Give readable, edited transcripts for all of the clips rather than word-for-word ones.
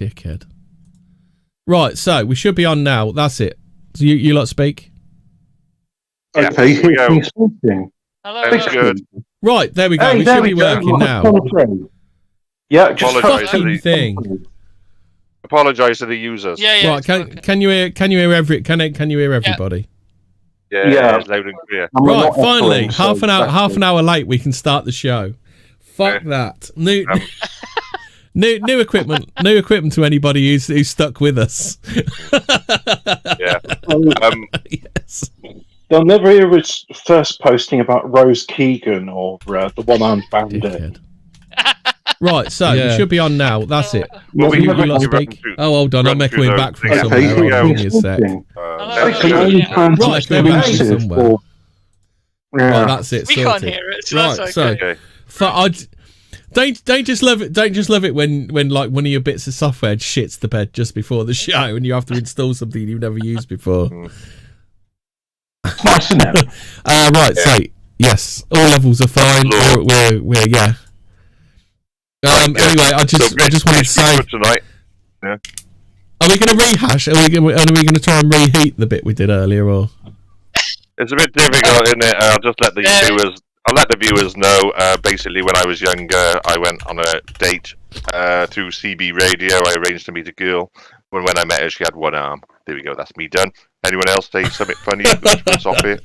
Dickhead. Right, so we should be on now. That's it. So you lot speak. Yeah, Okay, here we go. here's me speaking. Hello. That's good. Right, there we go. Hey, we there should be we go. working now. Yeah, just Apologise to Fucking the thing. apologise to the users. Yeah. Right, can you hear everybody? Yeah. It's loud and clear. And we're Right, not finally, echoing, so half that's an hour late, we can start the show. Fuck that. New equipment to anybody who's stuck with us. Yeah. Yes. They'll never hear us first posting about Rose Keegan or the one-armed bandit. Dickhead. Right, so we Yeah. should be on now. That's it. Well, You You lot you run speak. through- Oh, hold on, I'm run through echoing those back from things. somewhere. Okay, here we Hold on, go. give me a sec. They can Yeah. only Yeah. translate Right, they're back exclusive somewhere. or... Right, Yeah. that's it. We sorted. can't hear it, so Right, that's so okay. Okay. don't just love it. Don't just love it when like one of your bits of software shits the bed just before the show, and you have to install something you've never used before. Nice, isn't it? Right. So yes, all levels are fine. We're yeah. Anyway, I just wanted to say, tonight. are we going to rehash? Are we going to try and reheat the bit we did earlier, or? It's a bit difficult, isn't it? I'll just let the viewers. I'll let the viewers know. Basically, when I was younger, I went on a date through CB radio. I arranged to meet a girl. When I met her, she had one arm. There we go. That's me done. Anyone else say something funny? Let's off here.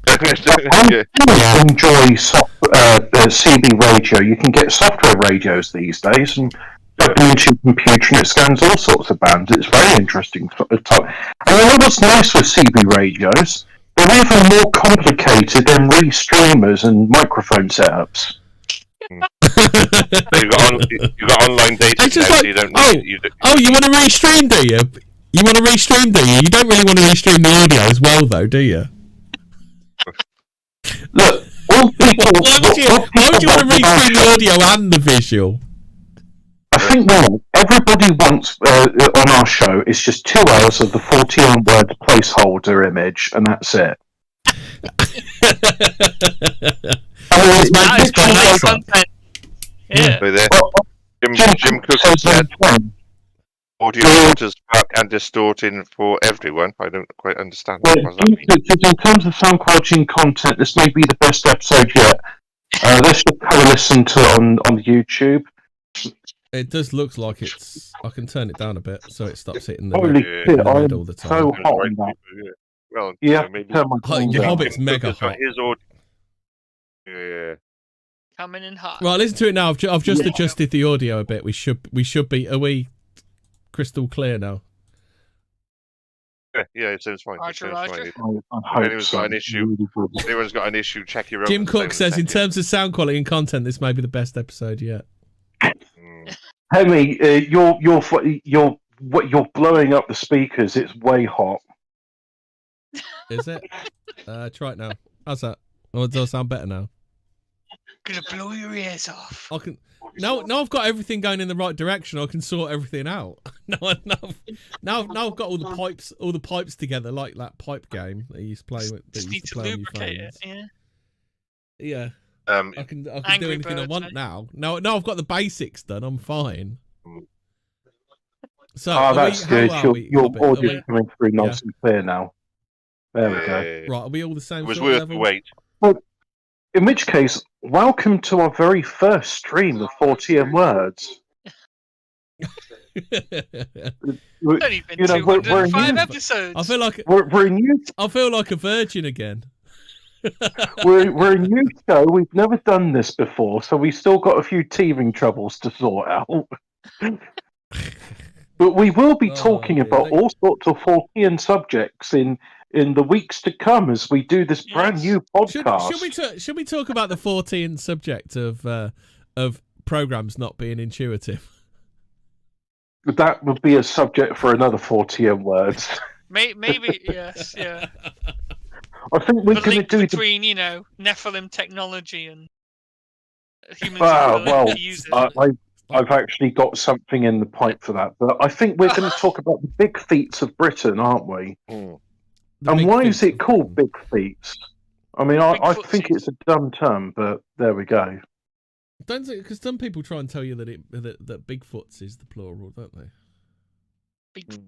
I enjoy CB radio. You can get software radios these days, and plug them into your computer, and it scans all sorts of bands. It's very interesting. And you know what's nice with CB radios? They're even more complicated than re-streamers and microphone setups. You've got online data. It's just now, like, so you don't need, you want to restream, do you? You want to restream, do you? You don't really want to restream the audio as well, though, do you? Look, all people. Why would you want to restream the audio and the visual? I think no. Everybody wants on our show is just 2 hours of the Fortean word placeholder image, and that's it. Yeah. Right there. Well, Jim Cook said audio filters back and distorting for everyone. I don't quite understand what does that mean. In terms of sound quality and content, this may be the best episode yet. Let's just have a listen to it on YouTube. It does look like it's. I can turn it down a bit so it stops hitting the Holy Yeah. shit, the I'm mid all the time. so hot on that. Yeah. Well, Yeah, maybe turn my Oh, phone your down. Hobbit's mega Cook's got hot. his audio. Yeah. Coming in hot. Right, listen to it now. I've just adjusted the audio a bit. We should be. Are we crystal clear now? Yeah, it sounds fine. Roger, It sounds Roger. fine. I hope anyone's got an issue. If anyone's got an issue, check your own. Jim Cook sound says, in settings. terms of sound quality and content, this may be the best episode yet. Hemi, you're blowing up the speakers. It's way hot. Is it? Try it now. How's that? Oh, does it sound better now? Gonna blow your ears off. I can. Now I've got everything going in the right direction. I can sort everything out. Now I've got all the pipes together, like that pipe game that you used to play with. That Just you need used to to play on your lubricate it. phones. Yeah. Yeah, I can do Angry anything I Birds, want mate. now. Now I've got the basics done. I'm fine. So That's good. Your audio's coming through nice and clear now. There we go. Right, are we all the same? It was sort of worth the level? wait. In which case, welcome to our very first stream of 40 words. It's only been You know, we're 205 new. episodes. I feel like We're I feel like a virgin again. we're a new show. We've never done this before, so we've still got a few teething troubles to sort out. But we will be talking dear. about all sorts of Fortean subjects in the weeks to come as we do this brand new podcast. Should we talk about the 14 subject of programs not being intuitive? That would be a subject for another 40 words. Maybe yes, yeah. I think we're The going to link do between Nephilim technology and humans' well, ability to use it. I've actually got something in the pipe for that. But I think we're going to talk about the big feats of Britain, aren't we? The And big why feats is it of called Britain. big feats? I mean, I Bigfoot think feats. it's a dumb term, but there we go. Don't because some people try and tell you that Bigfoots is the plural, don't they?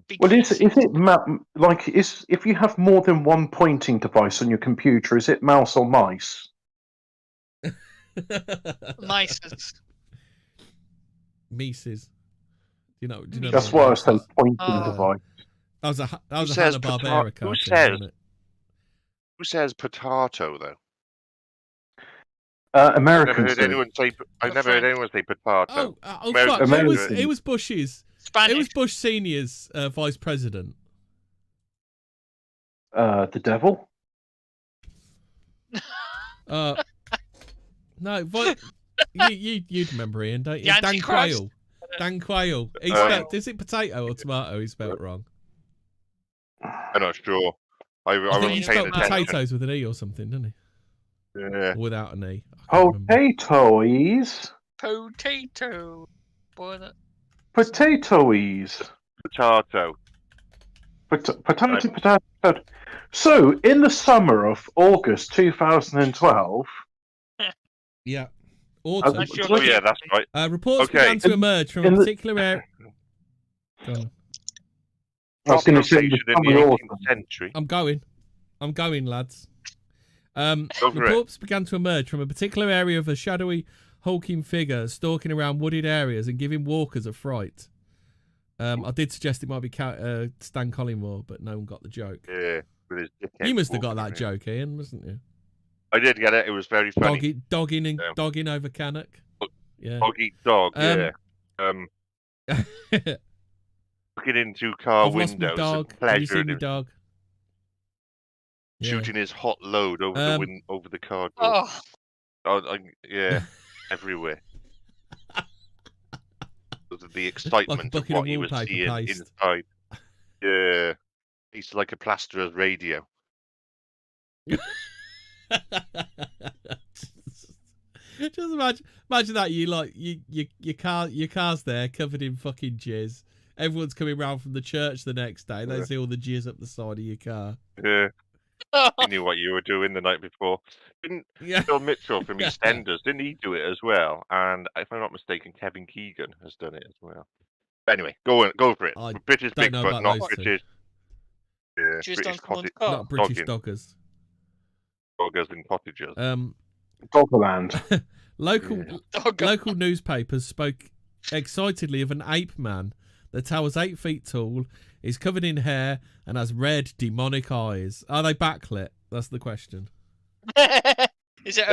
Big Well, is feces. it if you have more than one pointing device on your computer, is it mouse or mice? Mices. Mises. Do you know That's what why I Mises? said pointing Oh. device. That was a Who says Hanna-Barbera cartoon, says? wasn't it? Who says potato though? Americans do. I've never heard anyone say potato. Oh American fuck! American. It was Bush's. Spanish. It was Bush Senior's vice president. The devil. No, you'd remember Ian, don't you? The Dan Antichrist. Quayle. Dan Quayle. Is it potato or tomato? He spelled wrong. I'm not sure. I I think he wasn't paying spelled attention. potatoes with an E or something, didn't he? Yeah. Or without an E. I can't remember. Potatoes. Potato. Boy, that. Potatoes. Potato. Potato. So, in the summer of August 2012, Yeah. Autumn. That's your Oh yeah, that's right. Reports Okay. began to emerge from a particular area. Go on. I was going to say Population in the 18th century. I'm going, lads. Go for Reports began to emerge from a particular area of a shadowy, hulking figure stalking around wooded areas and giving walkers a fright. I did suggest it might be Stan Collymore, but no one got the joke. Yeah, with his dickhead You must have got walking that around. joke, Ian, mustn't you? I did get it. It was very funny. Dogging over Cannock. Yeah. Dog eat dog. Um, Yeah. Looking into car I've lost my windows dog. and Have you seen pleasure my dog? Yeah. shooting his hot load over over the car door. Oh, Yeah, everywhere. The excitement of bucket what of he was wallpaper seeing paste. inside. Yeah, he's like a plasterer's radio. Just imagine that your car's there covered in fucking jizz. Everyone's coming round from the church the next day. They see all the jizz up the side of your car. Yeah, he knew what you were doing the night before. Didn't Phil Mitchell from EastEnders, didn't he do it as well? And if I'm not mistaken, Kevin Keegan has done it as well. But anyway, go for it. I British don't know Bigfoot, about not those two. British. Yeah, just British on someone's car. Not British doggers. doggers and cottagers. Doggerland. Local newspapers spoke excitedly of an ape man that towers 8 feet tall, is covered in hair, and has red demonic eyes. Are they backlit? That's the question. Is it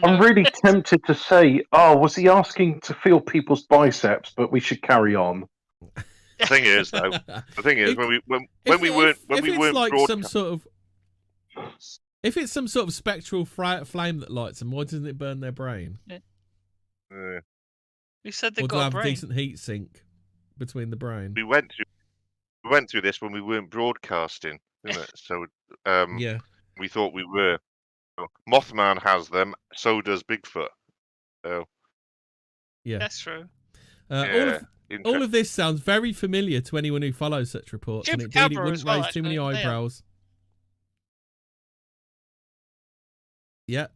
I'm really tempted to say, was he asking to feel people's biceps? But we should carry on. The thing is, though, when we weren't broadcast. If it's some sort of spectral flame that lights them, why doesn't it burn their brain? Who said they Or do they got a have a brain? decent heat sink between the brain? We went through this when we weren't broadcasting, didn't it? So Yeah. we thought we were. Mothman has them, so does Bigfoot. So Yeah. That's true. All of this sounds very familiar to anyone who follows such reports, and indeed it wouldn't raise too many eyebrows. Yeah.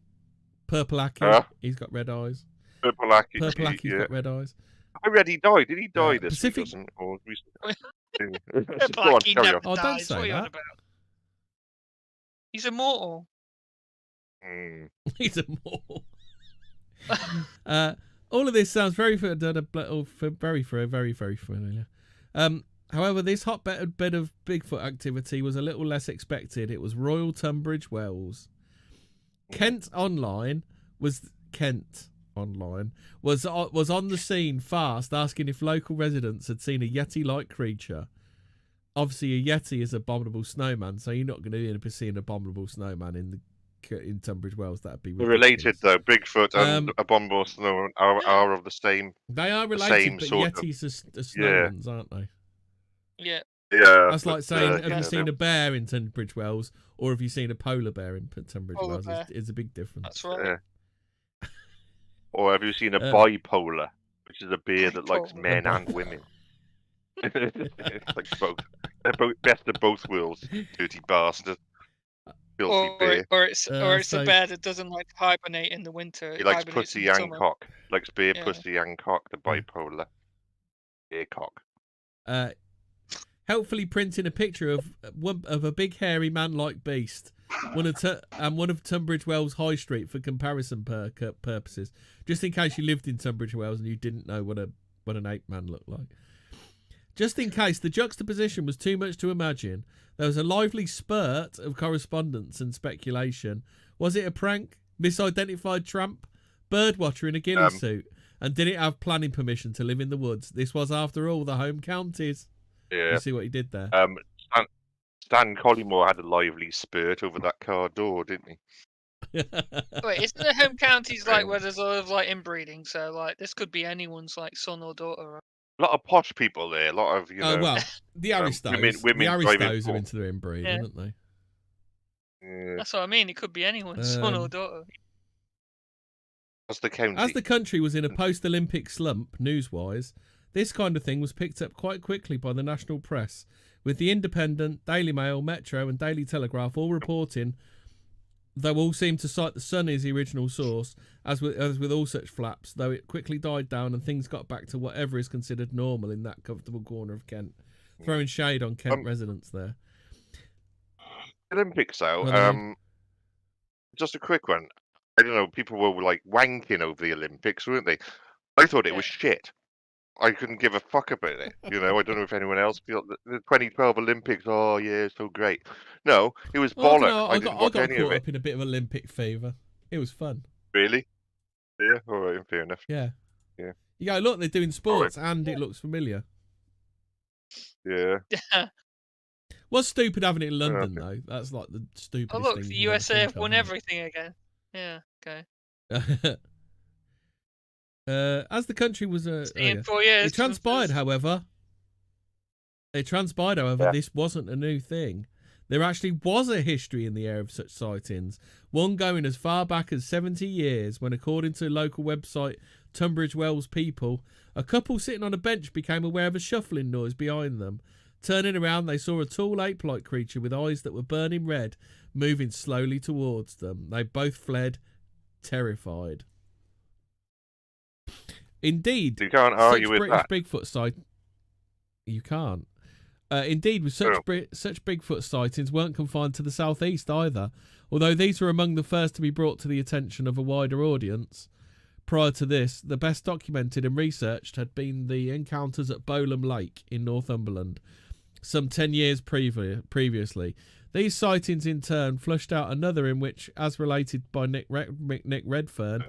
Purple Aki, he's got red eyes. Purple Aki's got red eyes. I read he died. Did he die this week? Or recently? Go on, carry on. Oh, don't say What are you on that. about? He's immortal. He's immortal. All of this sounds very familiar. However, this hotbed of Bigfoot activity was a little less expected. It was Royal Tunbridge Wells. Kent Online was on the scene fast, asking if local residents had seen a Yeti-like creature. Obviously, a Yeti is an abominable snowman, so you're not going to be seeing an abominable snowman in Tunbridge Wells. That'd be ridiculous. Related though. Bigfoot and abominable snowman are of the same. They are related, but Yetis are snowmans, aren't they? Yeah. Yeah. That's like saying, have you seen a bear in Tunbridge Wells, or have you seen a polar bear in Tunbridge Wells? It's a big difference. That's right. Yeah. Or have you seen a bipolar, which is a bear that likes men and women? It's like both. They're both best of both worlds. Dirty bastard. Filthy bear. Or it's a bear that doesn't like to hibernate in the winter. He likes pussy and cock. Likes beer, pussy and cock. The bipolar. Bear cock. helpfully printing a picture of a big hairy man-like beast, one of Tunbridge Wells High Street for comparison purposes, just in case you lived in Tunbridge Wells and you didn't know what an ape man looked like. Just in case the juxtaposition was too much to imagine, there was a lively spurt of correspondence and speculation. Was it a prank? Misidentified tramp? Birdwatcher in a ghillie suit? And did it have planning permission to live in the woods? This was, after all, the home counties. Yeah. You see what he did there? Stan Collymore had a lively spurt over that car door, didn't he? Wait, isn't the home counties like where there's a lot of like inbreeding? So like this could be anyone's like son or daughter. Right? A lot of posh people there. A lot of well, the Aristos. women the Aristos are into their inbreeding, Yeah. aren't they? Yeah. That's what I mean. It could be anyone's son or daughter. As the country was in a post-Olympic slump, news-wise, this kind of thing was picked up quite quickly by the national press, with the Independent, Daily Mail, Metro and Daily Telegraph all reporting, though all seemed to cite the Sun as the original source, as with all such flaps, though it quickly died down and things got back to whatever is considered normal in that comfortable corner of Kent, throwing shade on Kent residents there. Olympics, though, just a quick one. I don't know, people were like wanking over the Olympics, weren't they? I thought it was shit. I couldn't give a fuck about it. I don't know if anyone else feels the 2012 Olympics. Oh yeah, so great. No, it was bollocks. I got caught up in a bit of Olympic fever. It was fun. Really? Yeah. All right. Fair enough. Yeah. Yeah. You go, look, they're doing sports, and it looks familiar. Yeah. Was stupid having it in London though. That's like the stupidest thing. Oh look, the USA have won everything again. Yeah. Okay. As the country was in 4 years. It transpired, however, this wasn't a new thing. There actually was a history in the air of such sightings, one going as far back as 70 years when, according to local website Tunbridge Wells People, a couple sitting on a bench became aware of a shuffling noise behind them. Turning around, they saw a tall ape-like creature with eyes that were burning red moving slowly towards them. They both fled, terrified. Indeed, you can't argue with British that. Bigfoot sight. You can't. Indeed, with such Bigfoot sightings weren't confined to the southeast either, although these were among the first to be brought to the attention of a wider audience. Prior to this, the best documented and researched had been the encounters at Bowlam Lake in Northumberland, some 10 years previously. These sightings in turn flushed out another in which, as related by Nick Redfern,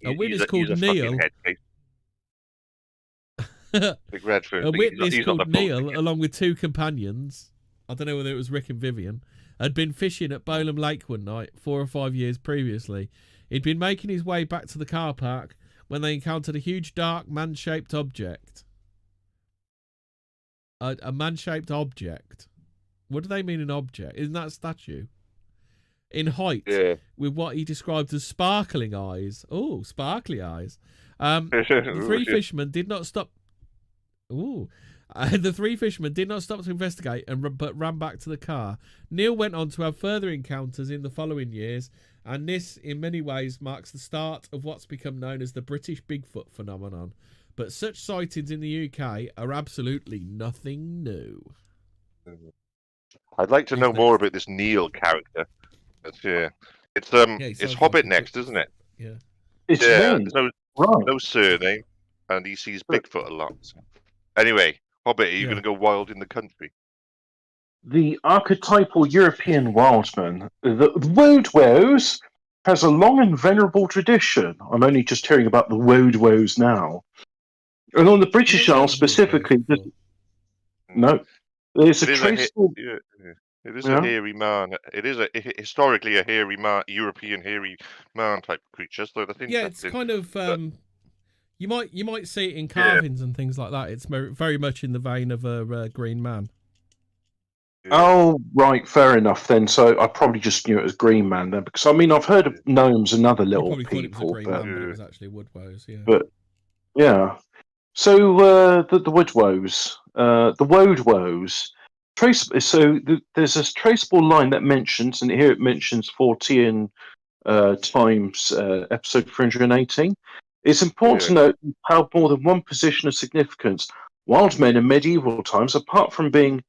a witness called Neil. Nick Redfern. A witness called Neil, along with two companions, I don't know whether it was Rick and Vivian, had been fishing at Bowlam Lake one night 4 or 5 years previously. He'd been making his way back to the car park when they encountered a huge, dark, man-shaped object. A man-shaped object. What do they mean an object? Isn't that a statue? In height, with what he described as sparkling eyes. Oh, sparkly eyes. The three fishermen did not stop. The three fishermen did not stop to investigate, but ran back to the car. Neil went on to have further encounters in the following years, and this, in many ways, marks the start of what's become known as the British Bigfoot phenomenon. But such sightings in the UK are absolutely nothing new. I'd like to know more about this Neil character. It's Hobbit next, isn't it? Yeah. It's no surname, and he sees Bigfoot a lot. Anyway, Hobbit, are you going to go wild in the country? The archetypal European wildsman, the Wodwos, has a long and venerable tradition. I'm only just hearing about the Wodwos now. And on the British Isles specifically, there's a traceable... It is a hairy man. It is historically a hairy man, European hairy man type creature. So I think it's kind of you might see it in carvings and things like that. It's very much in the vein of a Green Man. Yeah. Oh right, fair enough then. So I probably just knew it as Green Man then, because I mean I've heard of gnomes and other little people, but it was actually Woodwows. Yeah, but yeah. So the Woodwows, the Wodwos. There's a traceable line that mentions, and here it mentions Fortean Times episode 318. It's important to note how more than one position of significance wild men in medieval times, apart from being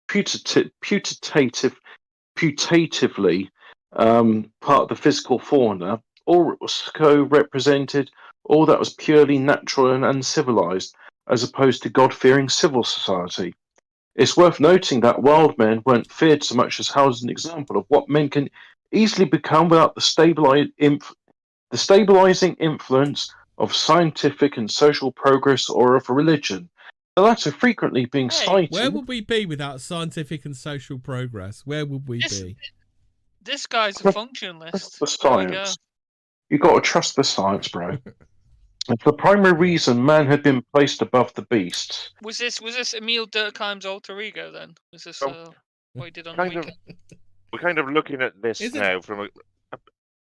putatively part of the physical fauna, or it was co-represented, or that was purely natural and uncivilized, as opposed to God-fearing civil society. It's worth noting that wild men weren't feared so much as held as an example of what men can easily become without the stabilizing influence of scientific and social progress or of religion. The latter frequently being cited. Where would we be without scientific and social progress? Where would we be? This guy's a functionalist. The science. You got to trust the science, bro. It's the primary reason man had been placed above the beasts. Was this Emil Durkheim's alter ego then? Was this what he did on the weekend? We're kind of looking at this now from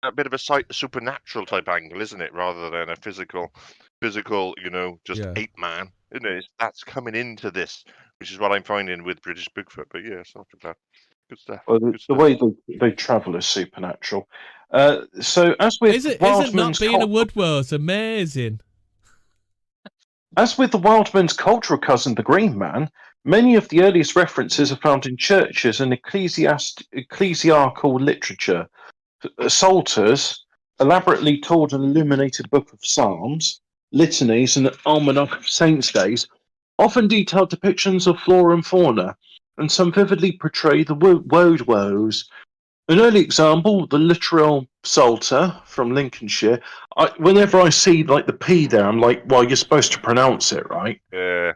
a bit of a supernatural type angle, isn't it? Rather than a physical, just ape man. Isn't it? That's coming into this, which is what I'm finding with British Bigfoot. But yeah, it's not too bad. Good stuff. Well, the way they travel is supernatural. So as with isn't Wildman's not being a woodworth amazing? As with the Wildman's cultural cousin, the Green Man, many of the earliest references are found in churches and ecclesiastical literature. Psalters, elaborately told and illuminated book of Psalms, litanies, and almanac of saints' days often detailed depictions of flora and fauna, and some vividly portray the woes. An early example, the literal Psalter from Lincolnshire. Whenever I see like the P there, I'm like, well, you're supposed to pronounce it, right? Yeah.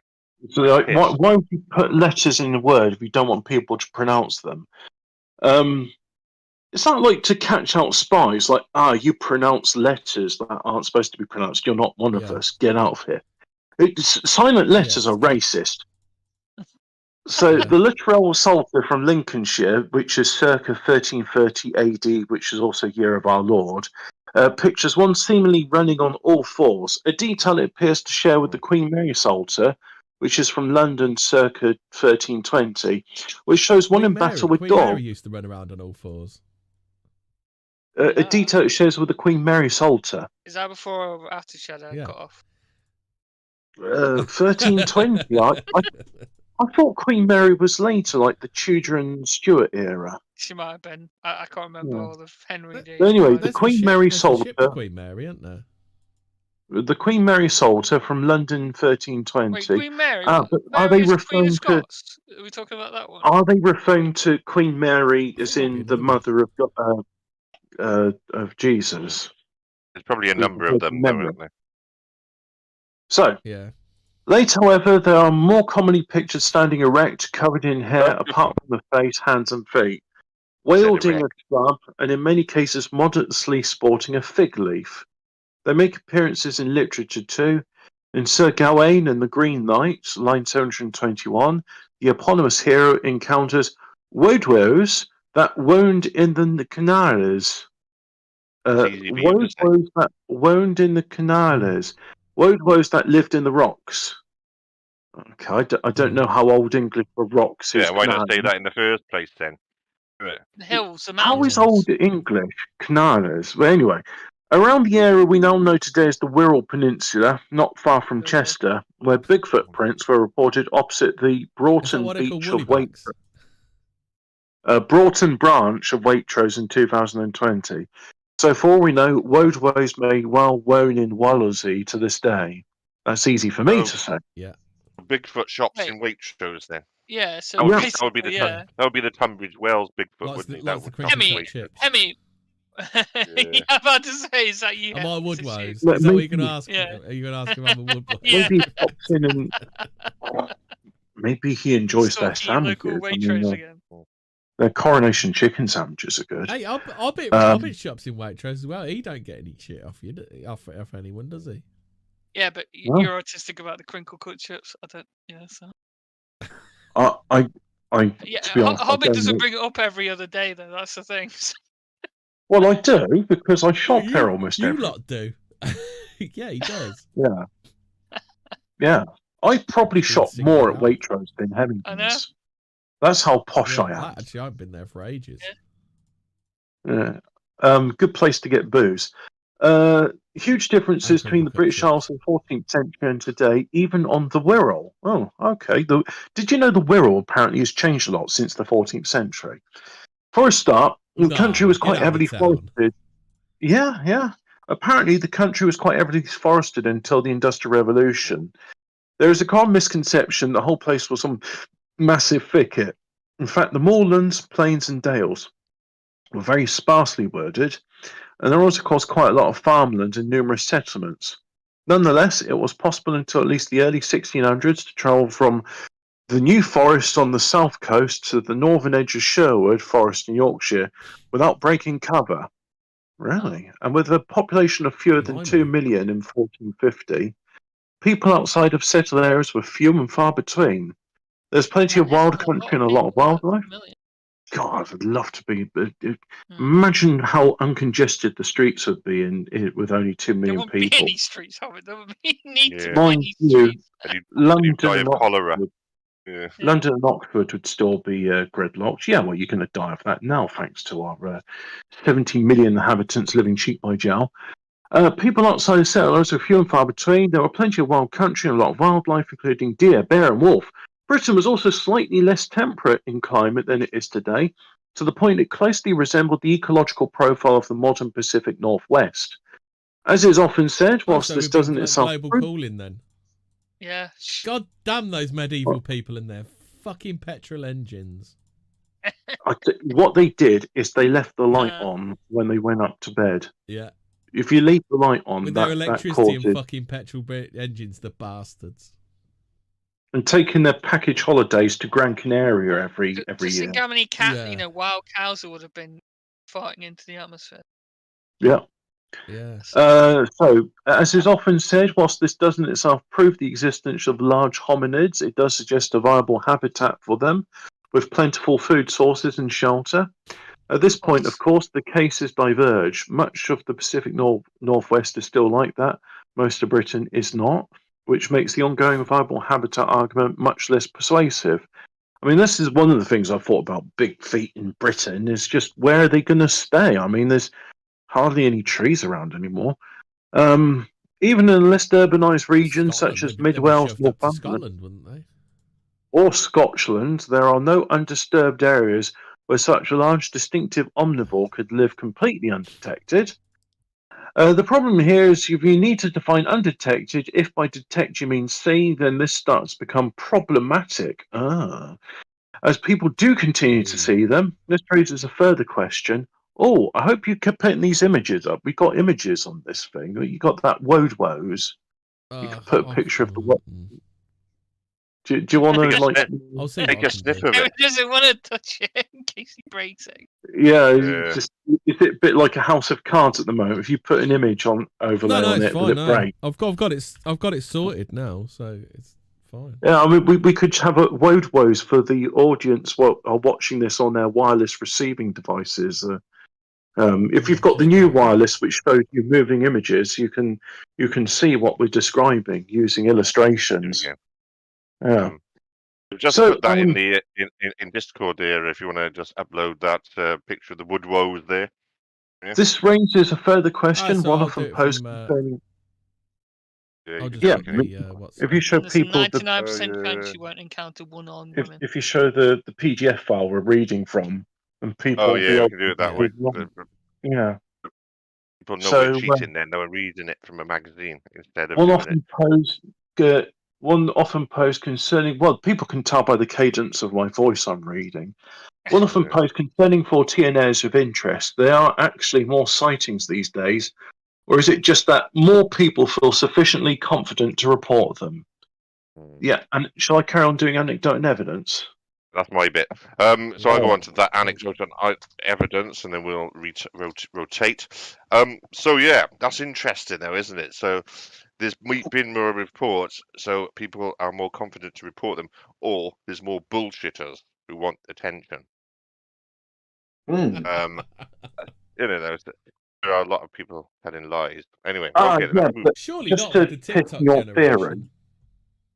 So like, why would you put letters in a word if you don't want people to pronounce them? It's not like to catch out spies, like, you pronounce letters that aren't supposed to be pronounced. You're not one of us. Get out of here. Silent letters are racist. So the literal Psalter from Lincolnshire, which is circa 1330 AD, which is also year of our Lord, pictures one seemingly running on all fours, a detail it appears to share with the Queen Mary Psalter, which is from London circa 1320, which shows one in battle with Queen Mary used to run around on all fours. A detail it shares with the Queen Mary Psalter. Is that before or after Shadow got off? 1320. I thought Queen Mary was later, like the Tudor and Stuart era. She might have been. I can't remember all the Henry days. But anyway, the Queen Mary Psalter. Queen Mary, isn't there? The Queen Mary Psalter from London 1320. Wait, Queen Mary? Are they referring to? Are we talking about that one? Are they referring to Queen Mary as in the mother of Jesus? There's probably a number of them, though, isn't there? So, late, however, they are more commonly pictured standing erect, covered in hair, apart from the face, hands, and feet, wielding a club, and in many cases modestly sporting a fig leaf. They make appearances in literature too. In Sir Gawain and the Green Knight, line 721, the eponymous hero encounters woes that wound in the Canaries. Woes that wound in the Canaries. Woes that lived in the rocks. Okay, I don't know how old English for rocks is. Yeah, why not say that in the first place then? The hills, the mountains. How is old English Canaries? Well, anyway, around the area we now know today as the Wirral Peninsula, not far from Chester, where Bigfoot prints were reported opposite the Broughton Beach of Waitrose. Broughton branch of Waitrose in 2020. So for all we know, woes may well wown in Wallasey to this day. That's easy for me to say. Yeah. Bigfoot shops in Waitrose then. Yeah, so that would be the Tunbridge Wells Bigfoot, wouldn't it? That would Hemmy. Yeah, I'm about to say, is that you? Am I Woodwose? Is that what you're going to ask? Are you going to ask him? I'm a Woodwose. Maybe he pops in and maybe he enjoys their sandwiches. Their coronation chicken sandwiches are good. Hey, I'll bet shops in Waitrose as well. He don't get any shit off you, off anyone, does he? Yeah, but you're autistic about the crinkle cut chips. I don't. Yeah, so. Hobbit doesn't bring it up every other day, though. That's the thing. Well, I do because I shop there almost every. You lot do. Yeah, he does. Yeah. I probably shop more at Waitrose than Hemmingford's. I know. That's how posh I am. Actually, I've been there for ages. Yeah. Good place to get booze. Huge differences between the British Isles of the 14th century and today, even on the Wirral. Oh, okay. Did you know the Wirral apparently has changed a lot since the 14th century? For a start, the country was quite heavily forested. Yeah. Apparently, the country was quite heavily forested until the Industrial Revolution. There is a common misconception the whole place was some massive thicket. In fact, the moorlands, plains, and dales were very sparsely wooded, and there was, of course, quite a lot of farmland and numerous settlements. Nonetheless, it was possible until at least the early 1600s to travel from the New Forest on the south coast to the northern edge of Sherwood Forest in Yorkshire without breaking cover. Really? And with a population of fewer than 2 million in 1450, people outside of settled areas were few and far between. There's plenty of wild country and a lot of wildlife. God, I'd love to be. Imagine how uncongested the streets would be with only 2 million there won't people. Be any streets, there would need to be Mind any you, streets. London and Oxford would still be gridlocked. Yeah, well, you're going to die of that now, thanks to our 70 million inhabitants living cheek by jowl. People outside of settlers are few and far between. There were plenty of wild country and a lot of wildlife, including deer, bear, and wolf. Britain was also slightly less temperate in climate than it is today, to the point it closely resembled the ecological profile of the modern Pacific Northwest. As is often said, whilst this doesn't itself global cooling then. Yeah. God damn those medieval people in their fucking petrol engines. What they did is they left the light on when they went up to bed. Yeah. If you leave the light on, with their electricity and fucking petrol engines, the bastards. And taking their package holidays to Gran Canaria every year. Think how many wild cows there would have been fighting into the atmosphere. Yeah. Yes. So, as is often said, whilst this doesn't itself prove the existence of large hominids, it does suggest a viable habitat for them, with plentiful food sources and shelter. At this point, of course, the cases diverge. Much of the Pacific Northwest is still like that. Most of Britain is not, which makes the ongoing viable habitat argument much less persuasive. I mean, this is one of the things I thought about big feet in Britain, is just where are they going to stay? I mean, there's hardly any trees around anymore. Even in less urbanised regions such as Mid Wales, Scotland, wouldn't they? Or Scotland, there are no undisturbed areas where such a large distinctive omnivore could live completely undetected. The problem here is if you need to define undetected, if by detect you mean see, then this starts to become problematic. As people do continue to see them, this raises a further question. Oh, I hope you kept putting these images up. We got images on this thing. You got that woes. You can put a picture of the woes. Do you want to I'll take a sniff of it? He doesn't want to touch it in case he breaks it. Yeah. Is it a bit like a house of cards at the moment? If you put an image on overlay on it, will it break? I've got it sorted now, so it's fine. Yeah, I mean, we could have a woes for the audience who are watching this on their wireless receiving devices. If you've got the new wireless, which shows you moving images, you can see what we're describing using illustrations. Yeah. Just put that in Discord there if you want to just upload that picture of the wood woes there. Yeah. This raises a further question. One of them posed concerning. If you show people 99% chance you won't encounter one-armed women. If you show the PDF file we're reading from, and people. Oh yeah, you can do it that way. Yeah. People know we're cheating then. They were reading it from a magazine instead of. One often posed concerning. Well, people can tell by the cadence of my voice I'm reading. One often posed concerning Fortean airs of interest. There are actually more sightings these days, or is it just that more people feel sufficiently confident to report them? Yeah, and shall I carry on doing anecdote and evidence? That's my bit. So I'll go on to that anecdote and evidence, and then we'll rotate. So yeah, that's interesting, though, isn't it? So there's been more reports, so people are more confident to report them, or there's more bullshitters who want attention. You know, there are a lot of people telling lies. Anyway, surely just not with the TikTok generation.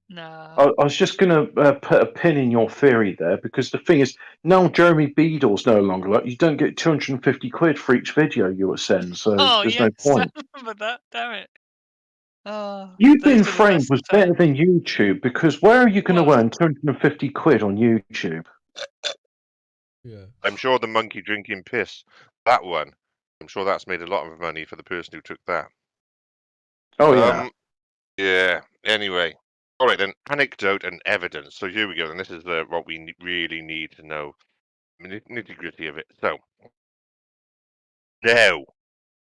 Nah. I was just going to put a pin in your theory there, because the thing is, now Jeremy Beadle's no longer like, you don't get 250 quid for each video you send, so Oh there's yes, no I point. remember that. Damn it. Oh, You've those Been were the Framed best was times. better than YouTube, because where are you going to Was. earn 250 quid on YouTube? Yeah. I'm sure the monkey drinking piss, that one, I'm sure that's made a lot of money for the person who took that. Oh, yeah. Yeah. Anyway. All right then. Anecdote and evidence. So here we go. And this is what we really need to know. Nitty gritty of it. So now,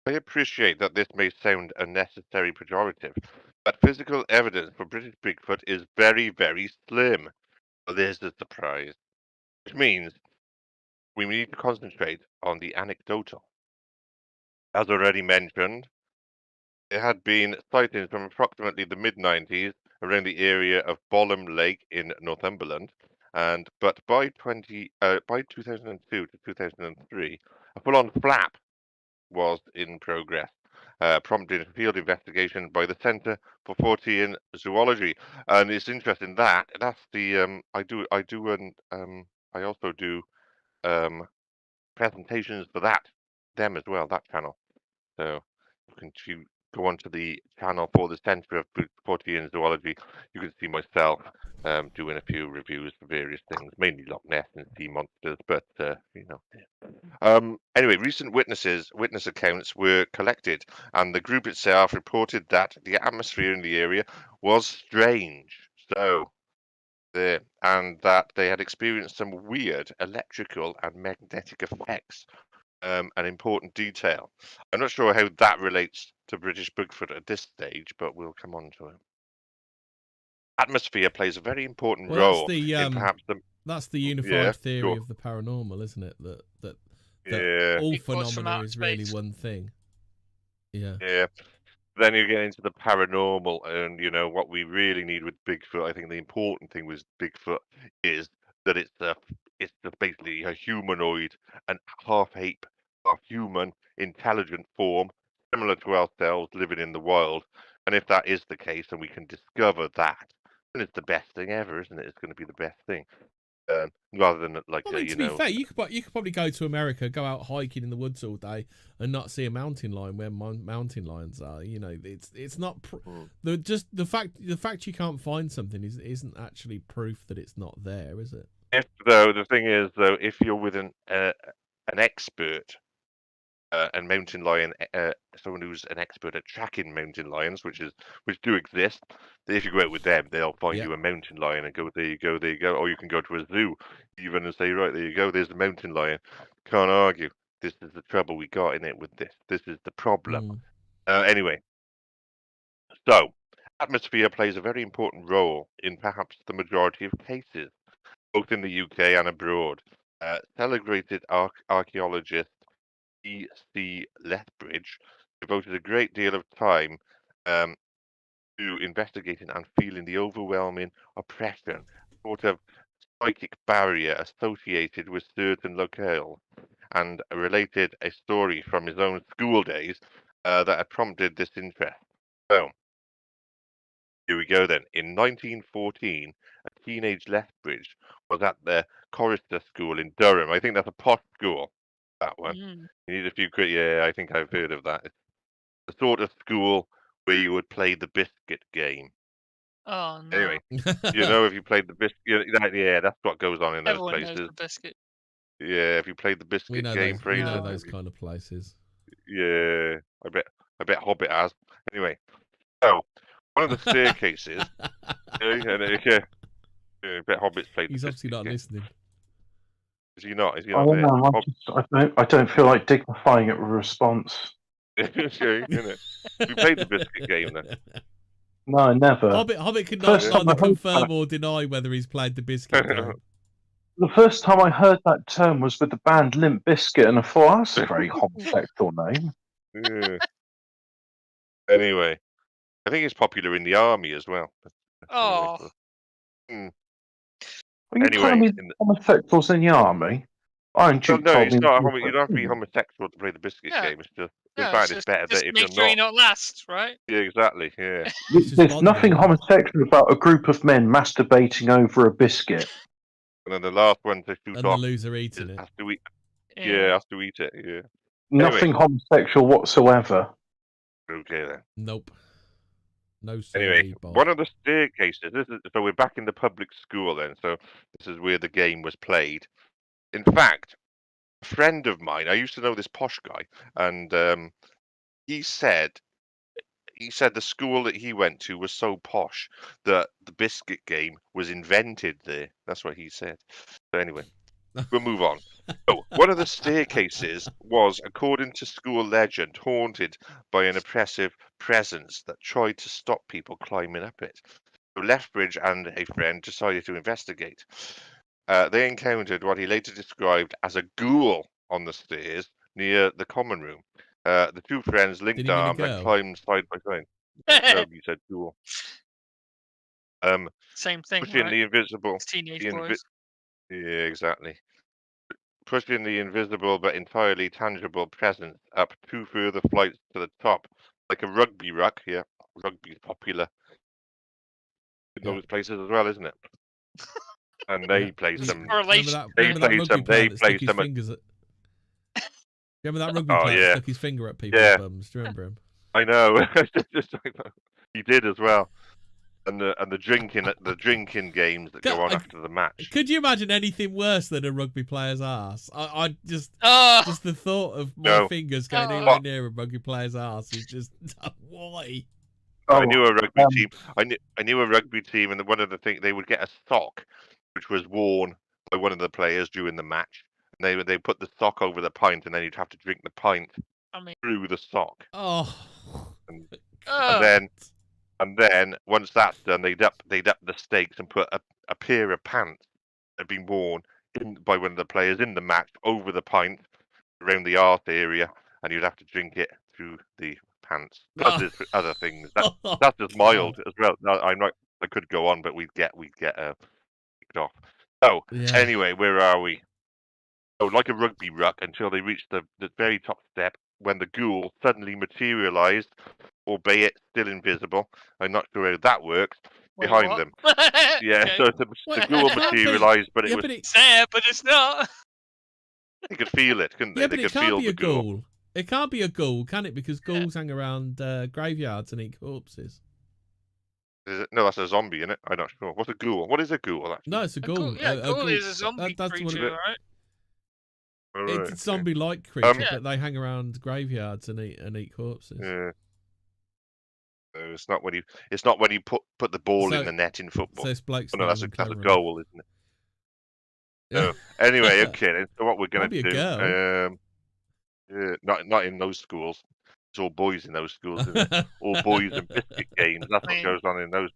I appreciate that this may sound unnecessary pejorative, but physical evidence for British Bigfoot is very, very slim. So there's the surprise, which means we need to concentrate on the anecdotal. As already mentioned, there had been sightings from approximately the mid-90s around the area of Bolam Lake in Northumberland, but by 2002 to 2003, a full-on flap was in progress, prompting a field investigation by the Centre for Fortean Zoology. And it's interesting that's the I also do presentations for them as well, that channel. So if you go onto the channel for the Centre of Fortean Zoology, you can see myself doing a few reviews for various things, mainly Loch Ness and sea monsters, but Anyway, recent witness accounts were collected, and the group itself reported that the atmosphere in the area was strange. So there, and that they had experienced some weird electrical and magnetic effects. An important detail. I'm not sure how that relates to British Bigfoot at this stage, but we'll come on to it. Atmosphere plays a very important Well, role in perhaps the that's the unified theory of the paranormal, isn't it? That all phenomena is really one thing. Yeah. Yeah. Then you get into the paranormal, and what we really need with Bigfoot. I think the important thing with Bigfoot is that it's basically a humanoid, an half ape, half human, intelligent form, similar to ourselves, living in the wild. And if that is the case, and we can discover that, then it's the best thing ever, isn't it? It's going to be the best thing, rather than like I mean, to be fair, you could probably go to America, go out hiking in the woods all day, and not see a mountain lion where mountain lions are. It's not the fact you can't find something isn't actually proof that it's not there, is it? The thing is, though, if you're with an expert. And mountain lion, someone who's an expert at tracking mountain lions, which do exist. If you go out with them, they'll find you a mountain lion and go, there you go, there you go. Or you can go to a zoo even and say, right, there you go, there's the mountain lion. Can't argue. This is the trouble we got in it with this. This is the problem. Anyway, so atmosphere plays a very important role in perhaps the majority of cases, both in the UK and abroad. Celebrated archaeologist E.C. Lethbridge devoted a great deal of time to investigating and feeling the overwhelming oppression, sort of psychic barrier associated with certain locales, and related a story from his own school days that had prompted this interest. So, here we go then. In 1914, a teenage Lethbridge was at the Chorister School in Durham. I think that's a posh school, that one. Mm. You need a few yeah, I think I've heard of that. It's the sort of school where you would play the biscuit game. Oh no! Anyway, if you played the biscuit, yeah, that's what goes on in those Everyone places. knows the biscuit. Yeah, if you played the biscuit game, we know those kind of places. Yeah, I bet Hobbit has. Anyway, so one of the staircases. I bet Hobbit's played. He's the obviously not game. listening. Is he not? Is he I not don't there? know. I don't feel like dignifying it with a response. We played the biscuit game then. No, never. Hobbit could neither confirm or deny whether he's played the biscuit game. The first time I heard that term was with the band Limp Bizkit, and I thought, that's a very homosexual name. Yeah. Anyway, I think it's popular in the army as well. Oh. Are you telling me homosexuals in the army? Iron Well, Duke no, told it's me. not. You don't have to be homosexual to play the biscuit Yeah. game. It's just, in No, fact, it's better just that if make you're sure you're not. not last, right? Yeah, exactly. Yeah. It's just There's nothing bonding. homosexual about a group of men masturbating over a biscuit. And then the last one to shoot And the off loser eating it. has to eat. Yeah, has to eat it. Yeah. Nothing homosexual whatsoever. Okay then. Nope. No Anyway, sorry, Bob. one of the staircases. So we're back in the public school then. So this is where the game was played. In fact, a friend of mine, I used to know this posh guy, and he said the school that he went to was so posh that the biscuit game was invented there. That's what he said. So anyway, we'll move on. So one of the staircases was, according to school legend, haunted by an oppressive presence that tried to stop people climbing up it. So Lethbridge and a friend decided to investigate. They encountered what he later described as a ghoul on the stairs near the common room. The two friends linked Did he mean a arms and girl? climbed side by side. No, you said ghoul. Same thing, Pushing right? the invisible. It's teenage the boys. Yeah, exactly. Pushing the invisible but entirely tangible presence up 2 further flights to the top, like a rugby ruck. Yeah, rugby's popular in Yeah. those places as well, isn't it? And they play Remember some. Correlation. that, They remember that play rugby some. player They that play stuck his some. fingers at... Remember that rugby Oh, player that yeah. stuck his finger at people's Yeah. bums? Do you remember him? I know. Just like that. He did as well. And the drinking games that go on after the match. Could you imagine anything worse than a rugby player's ass? I just Oh, just the thought of my No. fingers going Oh. anywhere near a rugby player's ass is just why? I knew a rugby um, team. I knew a rugby team, and one of the things they would get a sock, which was worn by one of the players during the match. And they put the sock over the pint, and then you'd have to drink the pint I mean, through the sock. Oh, And oh. then once that's done, they'd up the stakes and put a pair of pants that had been worn by one of the players in the match over the pint around the arse area, and you'd have to drink it through the pants. Plus, there's other things. That's just mild as well. No, I could go on, but we'd get kicked off. So yeah. anyway, where are we? Oh, like a rugby ruck until they reached the very top step, when the ghoul suddenly materialised, albeit still invisible. I'm not sure how that works. Wait, Behind what? them. Yeah, Okay. so the ghoul it can't be. materialised, but Yeah, it was. but It's there, but it's not. They could feel it, couldn't they? Yeah, They but it could can't feel be the a ghoul. ghoul. It can't be a ghoul, can it? Because ghouls hang around graveyards and eat corpses. No, that's a zombie, isn't it? I'm not sure. What's a ghoul? What is a ghoul, actually? No, it's a ghoul. Yeah, A ghoul is a zombie that's what creature, right? Oh, it's right, a okay. zombie-like creature, Yeah. but they hang around graveyards and eat corpses. Yeah. No, it's not when you put the ball in the net in football. So this bloke's Oh, no, not that's a even clever goal, isn't it? No. Anyway, okay. Then, so what we're gonna Might be a do? girl. Yeah, not in those schools. It's all boys in those schools, isn't it? All boys and biscuit games. That's what goes on in those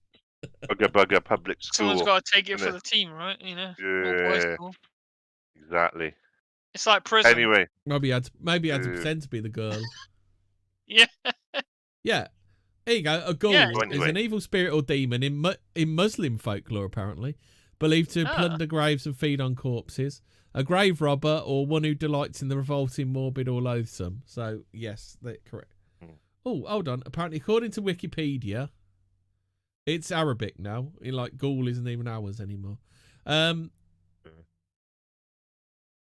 bugger public Someone's school. got to take it isn't for the team, right? You know. Yeah. All boys school. Exactly. It's like prison. Anyway, Maybe he had to pretend to be the girl. Yeah. Yeah. Here you go. A ghoul Yeah. is Anyway. an evil spirit or demon in Muslim folklore, apparently, believed to plunder graves and feed on corpses. A grave robber or one who delights in the revolting, morbid, or loathsome. So, yes, that's correct. Oh, hold on. Apparently, according to Wikipedia, it's Arabic now. Like, ghoul isn't even ours anymore.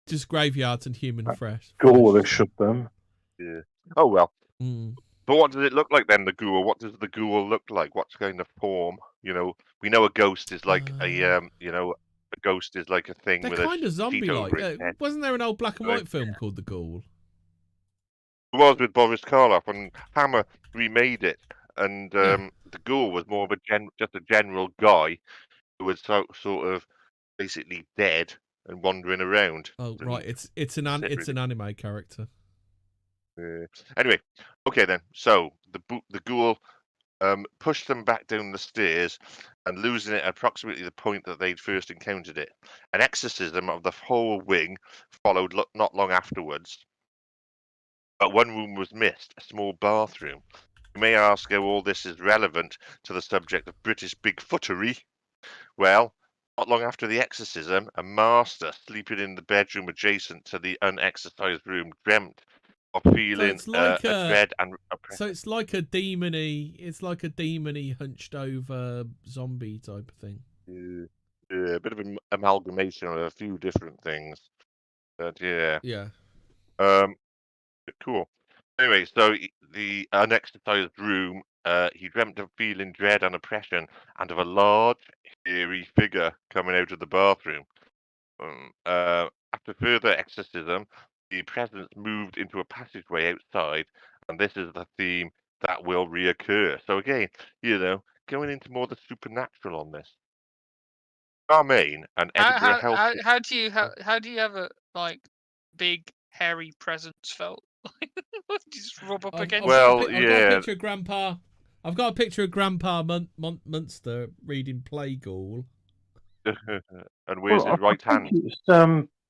Just graveyards and human flesh. Ghoulish of them. yeah. Oh well. Mm. But what does it look like then? The ghoul. What does the ghoul look like? What's kind of form? You know, we know a ghost is like a ghost is like a thing They're with kind a of sheet zombie-like. over its head. Wasn't there an old black and Right. white film called The Ghoul? It was with Boris Karloff, and Hammer remade it, and the ghoul was more of just a general guy who was sort of basically dead and wandering around. Oh, right. It's an anime character. Anyway, okay then. So the ghoul pushed them back down the stairs and losing it at approximately the point that they'd first encountered it. An exorcism of the whole wing followed not long afterwards. But one room was missed, a small bathroom. You may ask how all this is relevant to the subject of British Bigfootery. Well, Not long after the exorcism, a master sleeping in the bedroom adjacent to the unexorcised room dreamt of feeling it's like a dread and So oppression. it's like a demony. It's like a demony hunched over zombie type of thing. Yeah, a bit of an amalgamation of a few different things. But yeah. Yeah. Cool. Anyway, so the unexorcised room, he dreamt of feeling dread and oppression and of a large, hairy figure coming out of the bathroom. After further exorcism, the presence moved into a passageway outside, and this is the theme that will reoccur. So again, going into more the supernatural on this. Charmaine and Edinburgh Health. How do you have a like big hairy presence felt? Just rub up against. Well, I've got a picture of Grandpa. I've got a picture of Grandpa Munster reading Playghoul. And where's his right hand?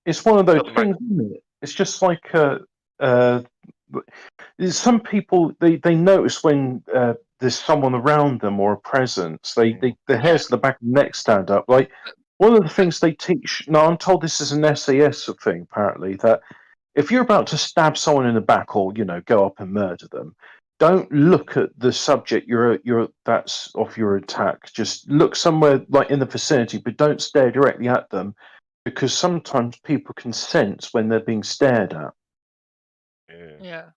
It's one of those things, isn't it? It's just like some people they notice when there's someone around them or a presence. The hairs at the back of the neck stand up. Like one of the things they teach. No, I'm told this is an SAS thing. Apparently, that if you're about to stab someone in the back or go up and murder them, don't look at the subject that's of your attack. Just look somewhere like in the vicinity, but don't stare directly at them, because sometimes people can sense when they're being stared at. Yeah.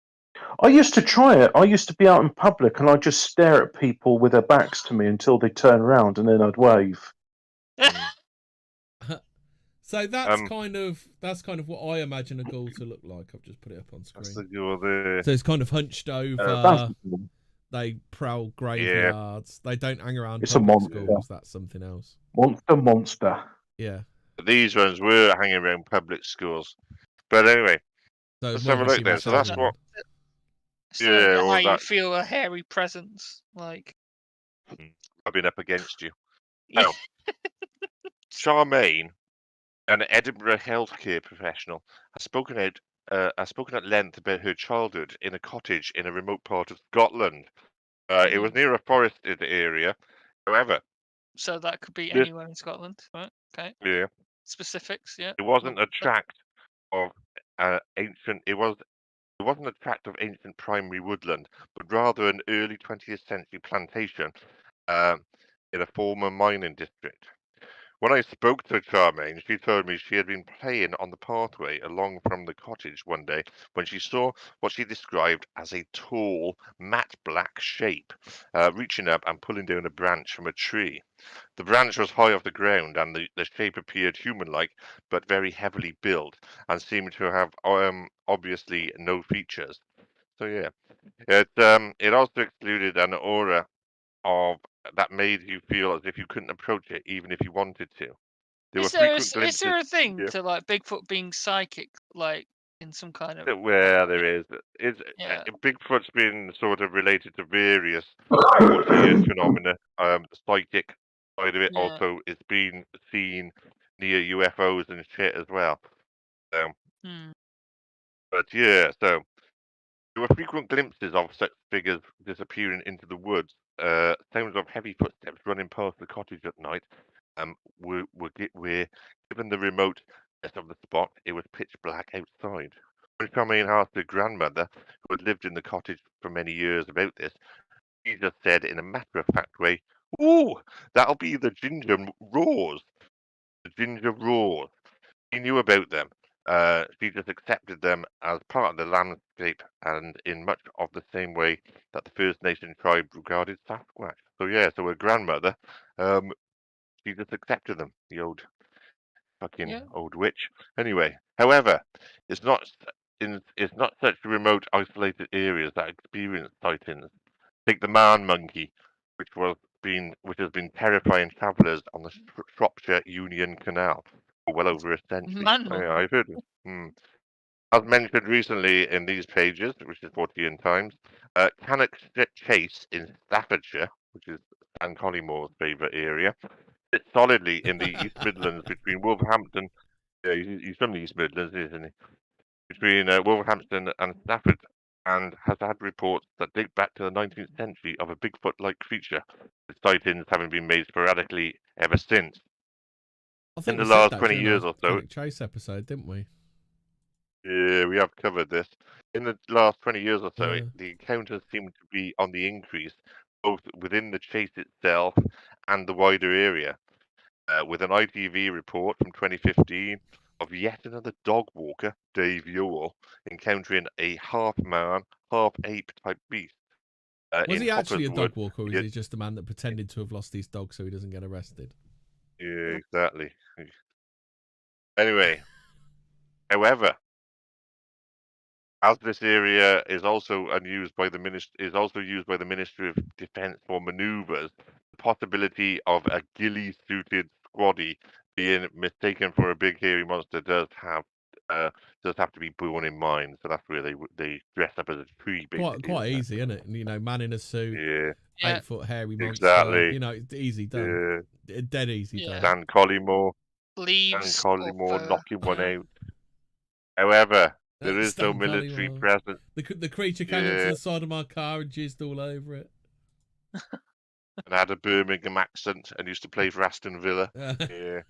I used to try it. I used to be out in public and I'd just stare at people with their backs to me until they turn around, and then I'd wave. So that's kind of what I imagine a ghoul to look like. I've just put it up on screen. So it's kind of hunched over. They prowl graveyards. They don't hang around public schools. That's something else. Monster. Yeah. These ones were hanging around public schools. But anyway, let's have a look then. So that's what. How you feel a hairy presence, like rubbing up against you. Now, Charmaine, an Edinburgh healthcare professional, has spoken at length about her childhood in a cottage in a remote part of Scotland. It was near a forested area. However, so that could be anywhere in Scotland, right? Okay. Yeah. Specifics, yeah. It wasn't a tract of ancient. It wasn't a tract of ancient primary woodland, but rather an early 20th century plantation in a former mining district. When I spoke to Charmaine, she told me she had been playing on the pathway along from the cottage one day when she saw what she described as a tall, matte black shape reaching up and pulling down a branch from a tree. The branch was high off the ground, and the shape appeared human-like, but very heavily built, and seemed to have obviously no features. So yeah, it also excluded an aura of that made you feel as if you couldn't approach it, even if you wanted to. Is there a thing to like Bigfoot being psychic, like in some kind of? Well, there is. Bigfoot's been sort of related to various weird phenomena. The psychic side of it also is being seen near UFOs and shit as well. So, but yeah, so there were frequent glimpses of such figures disappearing into the woods. Sounds of heavy footsteps running past the cottage at night. We're given the remoteness of the spot, it was pitch black outside. When Charmaine asked her grandmother, who had lived in the cottage for many years, about this, she just said in a matter-of-fact way, "Ooh, that'll be the ginger roars." The ginger roars. She knew about them. She just accepted them as part of the landscape, and in much of the same way that the First Nation tribe regarded Sasquatch. So yeah, so her grandmother, she just accepted them. The old old witch. Anyway, however, it's not such remote, isolated areas that experience sightings. Take the man monkey, which has been terrifying travellers on the Shropshire Union Canal for well over a century. I've heard of it. As mentioned recently in these pages, which is Fortean Times, Cannock Chase in Staffordshire, which is Anne Collimore's favourite area, sits solidly in the East Midlands between Wolverhampton. Yeah, he's from the East Midlands, isn't he? Between Wolverhampton and Stafford, and has had reports that date back to the 19th century of a Bigfoot-like creature, with sightings having been made sporadically ever since. I think in the we said last that 20 during years our or so. Chronic Chase episode, didn't we? Yeah, we have covered this. In the last 20 years or so, Yeah. the encounters seem to be on the increase, both within the chase itself and the wider area. With an ITV report from 2015 of yet another dog walker, Dave Ewell, encountering a half-man, half-ape type beast. Was in he actually a Hopperswood. dog walker, or is he just a man that pretended to have lost his dog so he doesn't get arrested? Yeah, exactly. Anyway, however, as this area is also used by the Ministry of Defence for manoeuvres, the possibility of a ghillie-suited squaddy being mistaken for a big hairy monster does have to be borne in mind. So that's where they dress up as a tree, basically. Quite easy, isn't it? You know, man in a suit, Yeah, 8-foot hairy monster. exactly. You know, it's easy done. Dead easy done. Dan Collymore. Leaves. Knocking one out. However, there is no Stan military Collymore. presence. The creature came up to the side of my car and jizzed all over it. And had a Birmingham accent and used to play for Aston Villa. Yeah.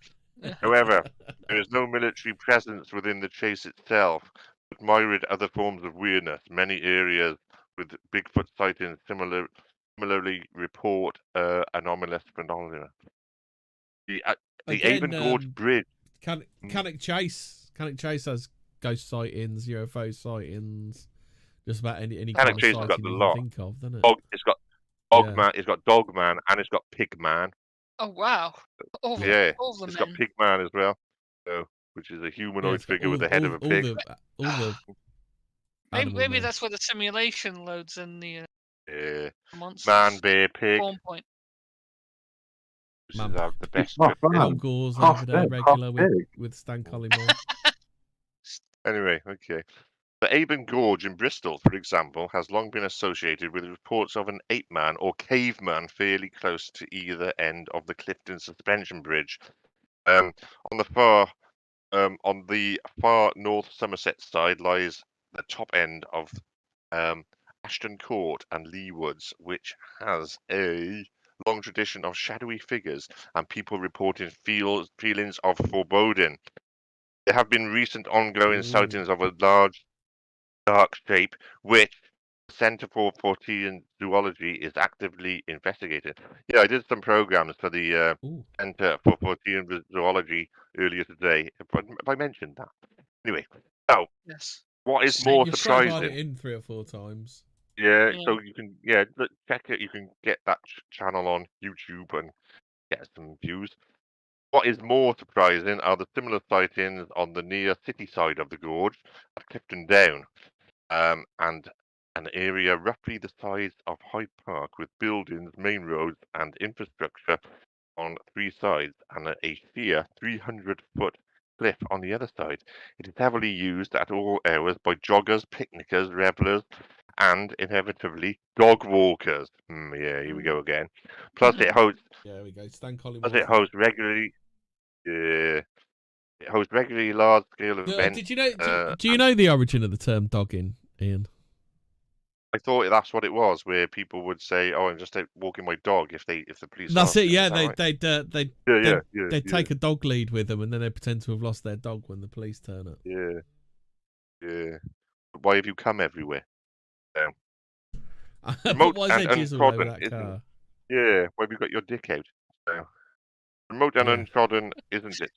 However, there is no military presence within the chase itself, but myriad other forms of weirdness. Many areas with Bigfoot sightings similarly report anomalous phenomena. The Avon Gorge Bridge. Canic Chase has ghost sightings, UFO sightings, just about any kind of Chase sighting got the you lot. can think of, doesn't it? It's got Dogman, it's got Dogman, and it's got Pigman. Oh wow! It's got Pigman as well, which is a humanoid figure with the head of a pig. Maybe that's where the simulation loads in the monsters. Man, bear, pig. Point. This is the best. Al Gore's over there regular with Stan Collymore. Anyway, okay. The Avon Gorge in Bristol, for example, has long been associated with reports of an ape-man or caveman fairly close to either end of the Clifton Suspension Bridge. On the far north Somerset side lies the top end of Ashton Court and Lee Woods, which has a long tradition of shadowy figures and people reporting feelings of foreboding. There have been recent ongoing sightings of a large dark shape, which the Centre for Fortean Zoology is actively investigating. Yeah, I did some programs for the Centre for Fortean Zoology earlier today. If I mentioned that. Anyway, so what is more surprising? You've it in 3 or 4 times. Yeah, so you can check it. You can get that channel on YouTube and get some views. What is more surprising are the similar sightings on the near city side of the gorge at Clifton Down, and an area roughly the size of Hyde Park with buildings, main roads and infrastructure on 3 sides and a sheer 300-foot cliff on the other side. It is heavily used at all hours by joggers, picnickers, revellers and inevitably dog walkers. Here we go again. Plus it hosts we go. Stan Collymore. Plus it hosts regularly it hosts regularly large-scale events. Did you know? Do you know the origin of the term dogging, Ian? I thought that's what it was, where people would say, "Oh, I'm just out walking my dog." If the police. That's it. Yeah, they take a dog lead with them, and then they pretend to have lost their dog when the police turn up. Yeah. Why have you come everywhere? Why is there jizzle over that car? Yeah, why have you got your dick out? Remote and untrodden, isn't it?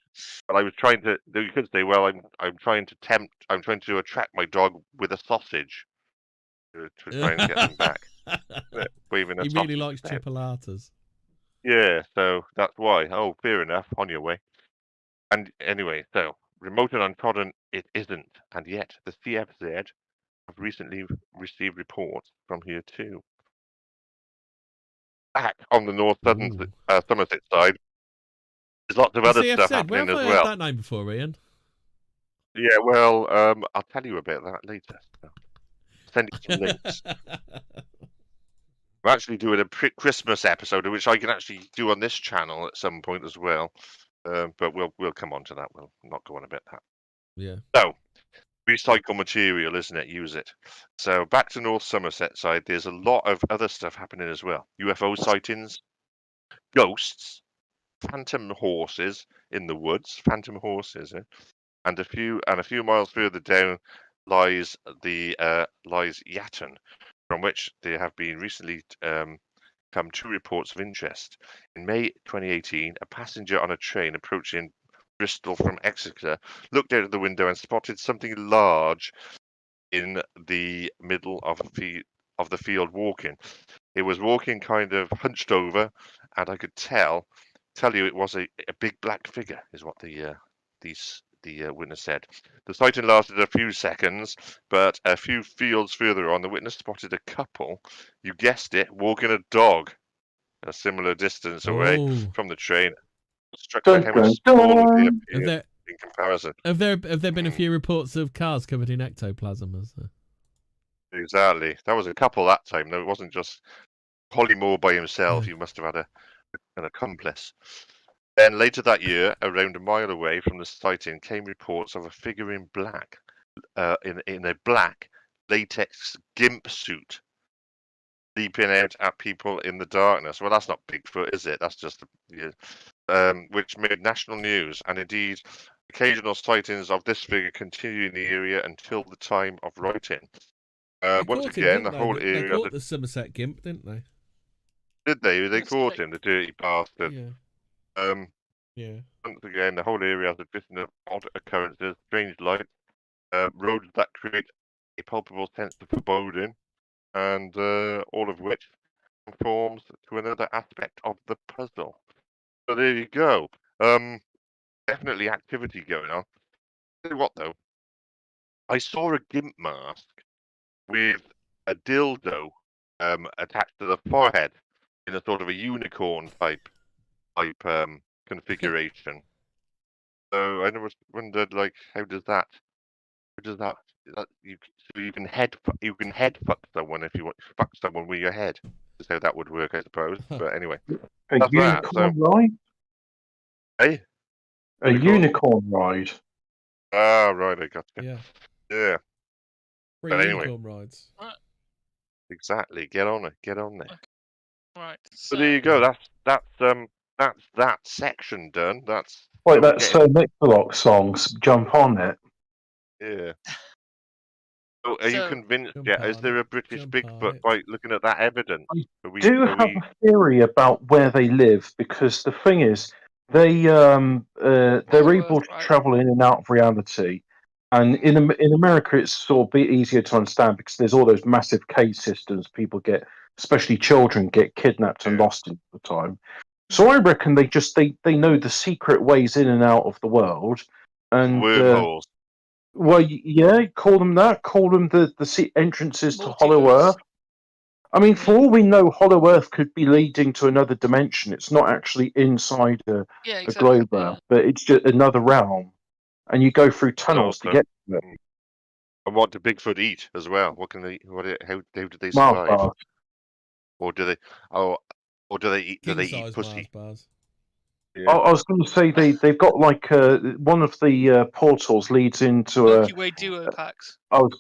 But I was trying to. You could say, well, I'm trying to attract my dog with a sausage to try and get them back. Waving a he really likes out. chipolatas. Yeah, so that's why. Oh, fair enough. On your way. And anyway, so remote and untrodden, it isn't, and yet the CFZ have recently received reports from here too. Back on the north Somerset side. There's lots of other stuff happening as well. Where have I heard that name before, Ian? Yeah, well, I'll tell you about that later. So send you some links. We're actually doing a Christmas episode, which I can actually do on this channel at some point as well. But we'll come on to that. We'll not go on about that. Yeah. So, recycle material, isn't it? Use it. So back to North Somerset side, there's a lot of other stuff happening as well. UFO sightings, ghosts, phantom horses in the woods. Phantom horses, and a few miles further down lies Yatton, from which there have been recently come 2 reports of interest. In May 2018, a passenger on a train approaching Bristol from Exeter looked out of the window and spotted something large in the middle of the field walking. It was walking kind of hunched over, and I could tell you it was a big black figure, is what the witness said. The sighting lasted a few seconds, but a few fields further on, the witness spotted a couple, you guessed it, walking a dog a similar distance away from the train. Struck by how much smaller they appeared in comparison. Have there been a few reports of cars covered in ectoplasm? Exactly. That was a couple that time. No, it wasn't just Polymore by himself. He must have had an accomplice. Then later that year, around a mile away from the sighting, came reports of a figure in black, in a black latex gimp suit, leaping out at people in the darkness. Well, that's not Bigfoot, is it? That's just which made national news, and indeed, occasional sightings of this figure continue in the area until the time of writing. Once again, the whole area. They caught the Somerset gimp, didn't they? Did they? They caught him, the dirty bastard. Yeah. Yeah. Once again, the whole area has a vision of odd occurrences, strange lights, roads that create a palpable sense of foreboding, and all of which conforms to another aspect of the puzzle. So there you go. Definitely activity going on. Tell you what though, I saw a gimp mask with a dildo attached to the forehead in a sort of a unicorn type configuration. So I never wondered, like, how does that you can head fuck someone if you want to fuck someone with your head. Is how that would work, I suppose. But anyway, a that's unicorn ride. Hey, a unicorn ride. Ah, right, I got you. Yeah. Free But anyway, unicorn rides. Exactly. Get on it. Get on there. Right. So there you go. That's that section done. That's like that Sir Mix-a-Lot songs. Jump on it. Yeah. So are you convinced yet? Is there a British Bigfoot by looking at that evidence? I do have a theory about where they live, because the thing is, they're able to travel in and out of reality. And in America, it's sort of bit easier to understand because there's all those massive cave systems. People get, especially children, get kidnapped and lost all the time. So I reckon they know the secret ways in and out of the world, and wormholes. Well, yeah, call them that. Call them the entrances to Hollow Earth. I mean, for all we know, Hollow Earth could be leading to another dimension. It's not actually inside a globe, but it's just another realm, and you go through tunnels to get to it. And what do Bigfoot eat as well? What can they? How do they survive? Or do they? Or do they eat? Do they eat pussy? Yeah. I was going to say they've got like one of the portals leads into Milky Way duo packs.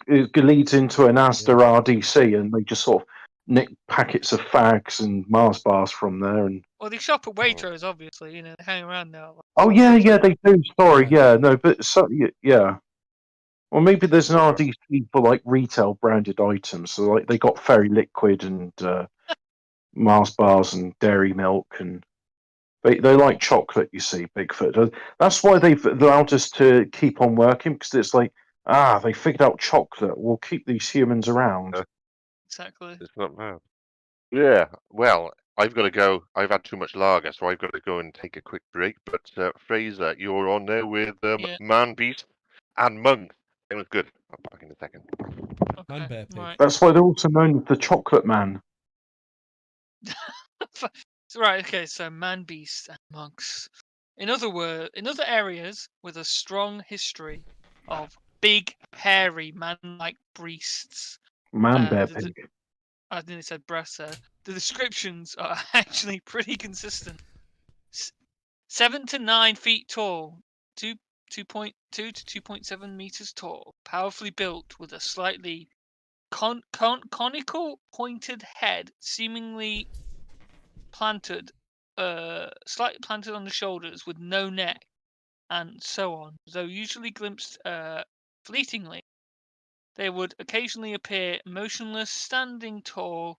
It leads into an Asda RDC, and they just sort of nick packets of fags and Mars bars from there. And well, they shop at Waitrose, obviously. They hang around there. Oh yeah, they do. Sorry, no, but yeah. Well, maybe there's an RDC for like retail branded items. So like they got Fairy Liquid and Mars bars and dairy milk and. They like chocolate, you see, Bigfoot. That's why they've allowed us to keep on working, because it's like, they figured out chocolate. We'll keep these humans around. Exactly. It's not bad. Yeah, well, I've got to go. I've had too much lager, so I've got to go and take a quick break. But Fraser, you're on there with Man, Beast, and Monk. It was good. I'll be back in a second. Man, Bear, Pig. Right. That's why they're also known as the Chocolate Man. Right, okay, so man, beast, and monks. In other areas with a strong history of big, hairy, man-like beasts. Man, bear, pig. I think it said breast there. The descriptions are actually pretty consistent. 7 to 9 feet tall, 2.2 to 2.7 meters tall, powerfully built with a slightly conical pointed head, seemingly planted slightly planted on the shoulders with no neck, and so on. Though usually glimpsed fleetingly, they would occasionally appear motionless, standing tall,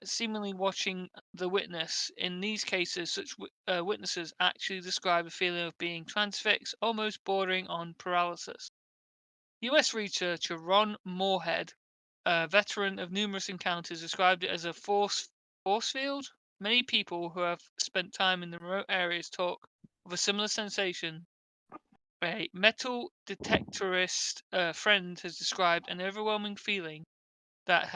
seemingly watching the witness. In these cases, such witnesses actually describe a feeling of being transfixed, almost bordering on paralysis. US researcher Ron Moorhead, a veteran of numerous encounters, described it as a force field. Many people who have spent time in the remote areas talk of a similar sensation. A metal detectorist friend has described an overwhelming feeling that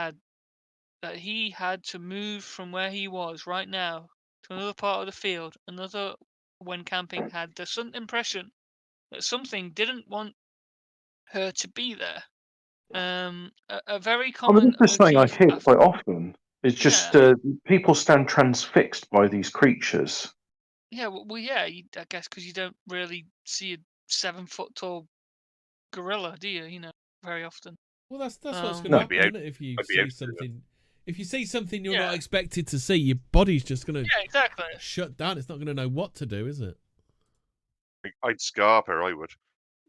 he had to move from where he was right now to another part of the field. Another, when camping, had the sudden impression that something didn't want her to be there. A very I mean, common this is something I motif. hear quite often. It's just Yeah, people stand transfixed by these creatures. yeah, well, yeah. I guess because you don't really see a 7 foot tall gorilla, do you? You know, very often. Well, that's what's going to No. I'd be happen, out. isn't it? If you I'd be out see to them. something, if you see something you're Yeah, not expected to see, your body's just going to yeah, exactly. shut down. It's not going to know what to do, is it? I'd scarp her. I would.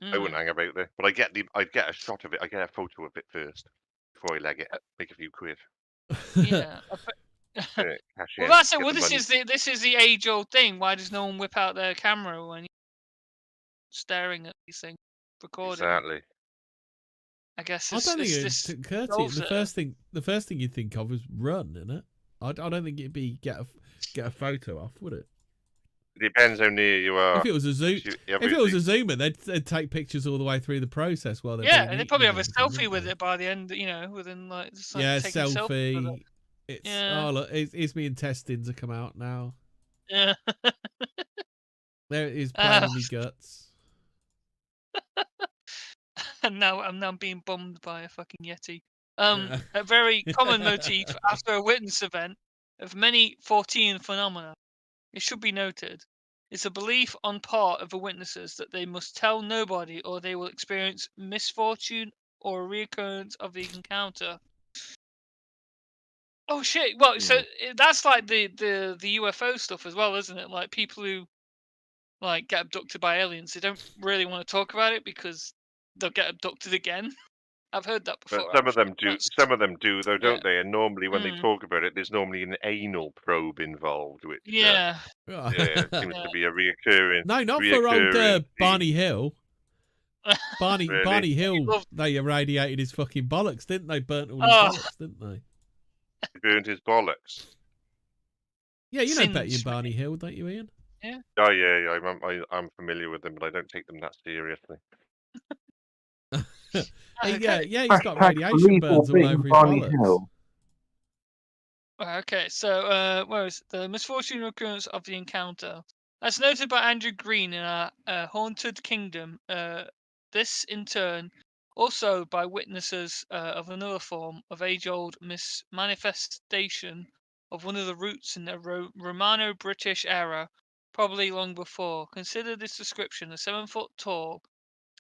I Mm. wouldn't hang about there, but I'd get a shot of it. I get a photo of it first before I leg it. Make a few quid. Yeah. Cash Well, in. that's it. Get Well, the money. this is the age old thing. Why does no one whip out their camera when you're staring at these things, recording? Exactly. I guess I don't think it's it this occurred to you. solves it. The first thing you think of is run, isn't it? I don't think it'd be get a photo off, would it? It depends how near you are. If it was a zoom, if it was a zoomer, they'd take pictures all the way through the process while they're Yeah, being and they eaten probably and have a everything, selfie wouldn't with they? it by the end. You know, within like just like Yeah, taking selfies with it. selfie. It's Yeah. oh look, it's me intestines have come out now. Yeah. There it is, playing with me guts. And now I'm now being bummed by a fucking yeti. Yeah. A very common motif after a witness event of many Fortean phenomena. It should be noted, it's a belief on part of the witnesses that they must tell nobody or they will experience misfortune or a reoccurrence of the encounter. Oh shit! Well, so that's like the UFO stuff as well, isn't it? Like people who like get abducted by aliens, they don't really want to talk about it because they'll get abducted again. I've heard that But before. some of Actually. them do. That's, Some of them do, though, yeah. don't they? And normally, when they Mm. talk about it, there's normally an anal probe involved, which Yeah. seems to be a reoccurring. No, not for old theme. Barney Hill. Really? Barney Hill, Love- they irradiated his fucking bollocks, didn't they? Burnt all his Oh. bollocks, didn't they? He burned his bollocks. Yeah, you know Singed Betty and me. Barney Hill, don't you, Ian? Oh yeah, I'm familiar with them, but I don't take them that seriously. Yeah, he's got Hashtag radiation believe burns or all be over his Barney bollocks. Hill. Okay, so where is it? The misfortune occurrence of the encounter, as noted by Andrew Green in a Haunted Kingdom. This in turn, also by witnesses of another form of age-old manifestation of one of the roots in the Romano-British era, probably long before. Consider this description: a 7 foot tall,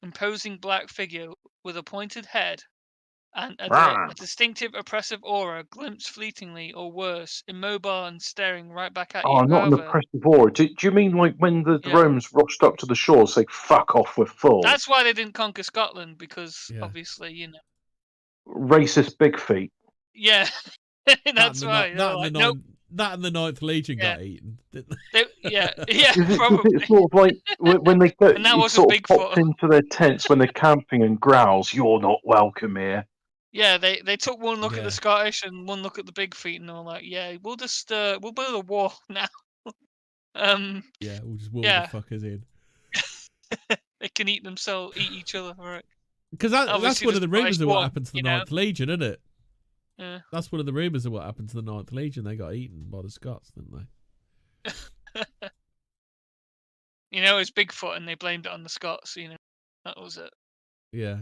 imposing black figure with a pointed head and a distinctive oppressive aura, glimpsed fleetingly or worse, immobile and staring right back at Oh, you. not an However, oppressive aura. Do you mean like when the Yeah. Romans rushed up to the shore, say, fuck off, we're full? that's why they didn't conquer Scotland, because Yeah. obviously, you know. Racist big feet. Yeah, that's why. That and the Ninth Legion Yeah. got eaten, didn't Yeah, Is probably. it sort of like when they go, And that he was a sort of Bigfoot. pops into their tents when they're camping and growls, "You're not welcome here." Yeah, they took one look at Yeah. the Scottish and one look at the big feet, and they're like, yeah, we'll just we'll build a wall now. Yeah, we'll just wall Yeah. the fuckers in. They can eat each other, right? Because that's Obviously one of the the rumours Scottish of what won, happened to the you know? Ninth Legion, isn't it? Yeah. That's one of the rumours of what happened to the Ninth Legion. They got eaten by the Scots, didn't they? You know, it's Bigfoot, and they blamed it on the Scots. You know, that was it. Yeah.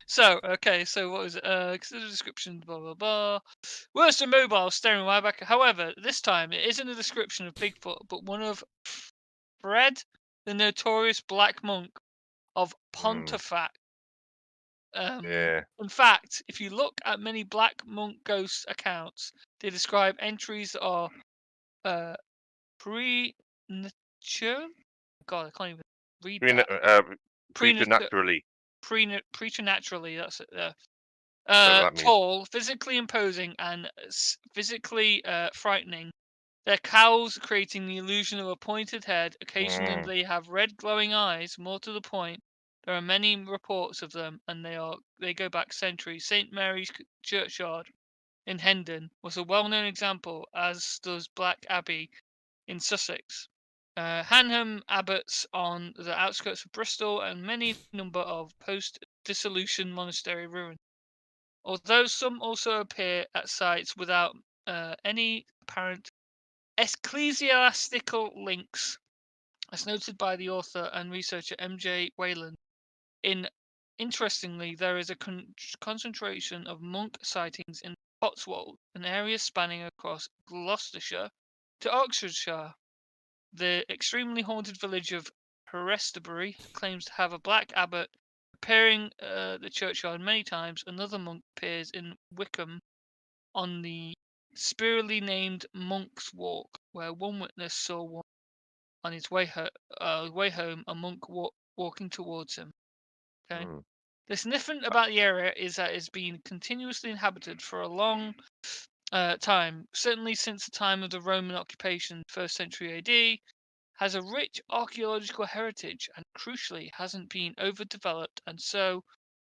So, okay, so what was it? Consider the description, blah, blah, blah. Worse than mobile, staring right back. However, this time it isn't a description of Bigfoot, but one of Fred, the notorious black monk of Pontefract. Yeah. In fact, if you look at many black monk ghost accounts, They describe entries that are prenature. God, I can't even read that. Preternaturally. Preternaturally, that's it. Whatever that means. Tall, physically imposing, and physically frightening. Their cowls creating the illusion of a pointed head. Occasionally they have red glowing eyes. More to the point, there are many reports of them, and they go back centuries. St. Mary's Churchyard in Hendon was a well-known example, as does Black Abbey in Sussex. Hanham Abbots on the outskirts of Bristol, and many number of post-dissolution monastery ruins. Although some also appear at sites without any apparent ecclesiastical links, as noted by the author and researcher M.J. Whalen. Interestingly, there is a concentration of monk sightings in Cotswold, an area spanning across Gloucestershire to Oxfordshire. The extremely haunted village of Prestbury claims to have a black abbot appearing the churchyard many times. Another monk appears in Wickham on the spiritually named Monk's Walk, where one witness saw one on his way home, a monk walking towards him. Okay. The significant about the area is that it's been continuously inhabited for a long time, certainly since the time of the Roman occupation, 1st century AD, has a rich archaeological heritage, and crucially hasn't been overdeveloped, and so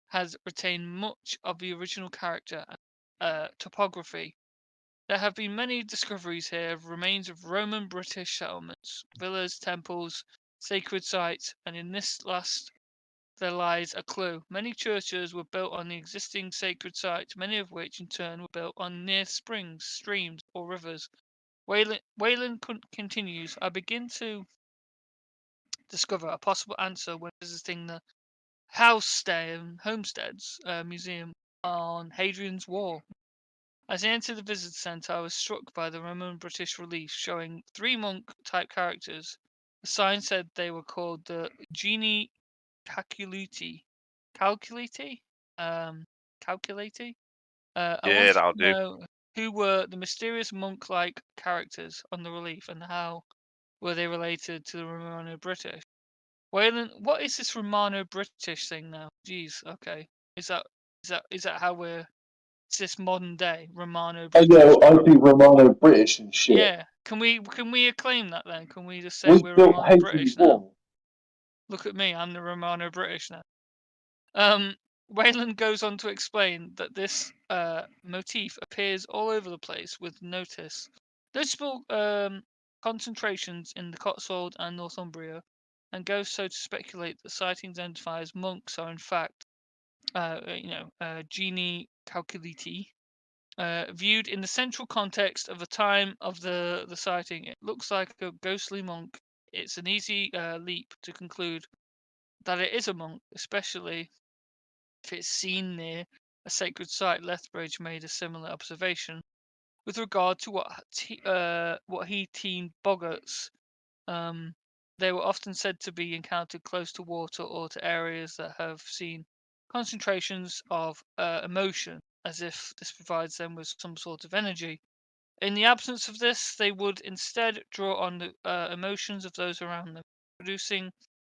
has retained much of the original character and topography. There have been many discoveries here of remains of Roman British settlements, villas, temples, sacred sites, and in this last there lies a clue. Many churches were built on the existing sacred sites, many of which in turn were built on near springs, streams, or rivers. Whalen continues, I begin to discover a possible answer when visiting the Homesteads Museum on Hadrian's Wall. As I entered the visitor centre, I was struck by the Roman British relief showing 3 monk-type characters. The sign said they were called the Geni Calculati. Calculati? Calculati? I wanted that'll to do. know who were the mysterious monk-like characters on the relief, and how were they related to the Romano-British. Whalen, what is this Romano-British thing now? Jeez, okay. Is that how we're? It's this modern day Romano-British? Yeah, I do Romano-British and shit. Yeah. Can we acclaim that then? Can we just say we're built Romano-British now? Wall. Look at me, I'm the Romano-British now. Whalen goes on to explain that this motif appears all over the place with noticeable concentrations in the Cotswold and Northumbria, and goes so to speculate that sightings identified as monks are in fact, Geni Calculati. Viewed in the central context of the time of the sighting, it looks like a ghostly monk. It's an easy leap to conclude that it is a monk, especially if it's seen near a sacred site. Lethbridge made a similar observation with regard to what he termed boggarts. They were often said to be encountered close to water or to areas that have seen concentrations of emotion, as if this provides them with some sort of energy. In the absence of this, they would instead draw on the emotions of those around them, producing a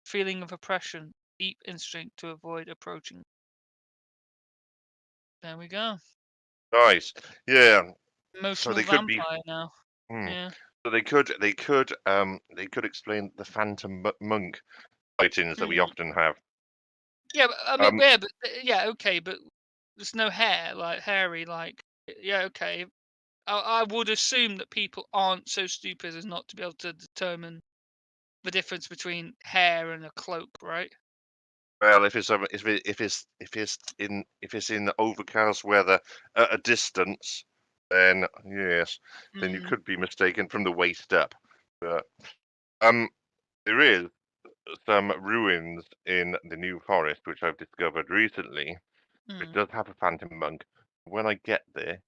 feeling of oppression, deep instinct to avoid approaching. There we go. Nice. Yeah. Emotional they could be- vampire now. Yeah. So they could explain the phantom monk sightings that we often have. Yeah, but I mean, okay, but there's no hair, like hairy, like okay. I would assume that people aren't so stupid as not to be able to determine the difference between hair and a cloak, right? Well, if it's in overcast weather at a distance, then yes, then you could be mistaken from the waist up. But there is some ruins in the New Forest which I've discovered recently. It does have a phantom monk. When I get there,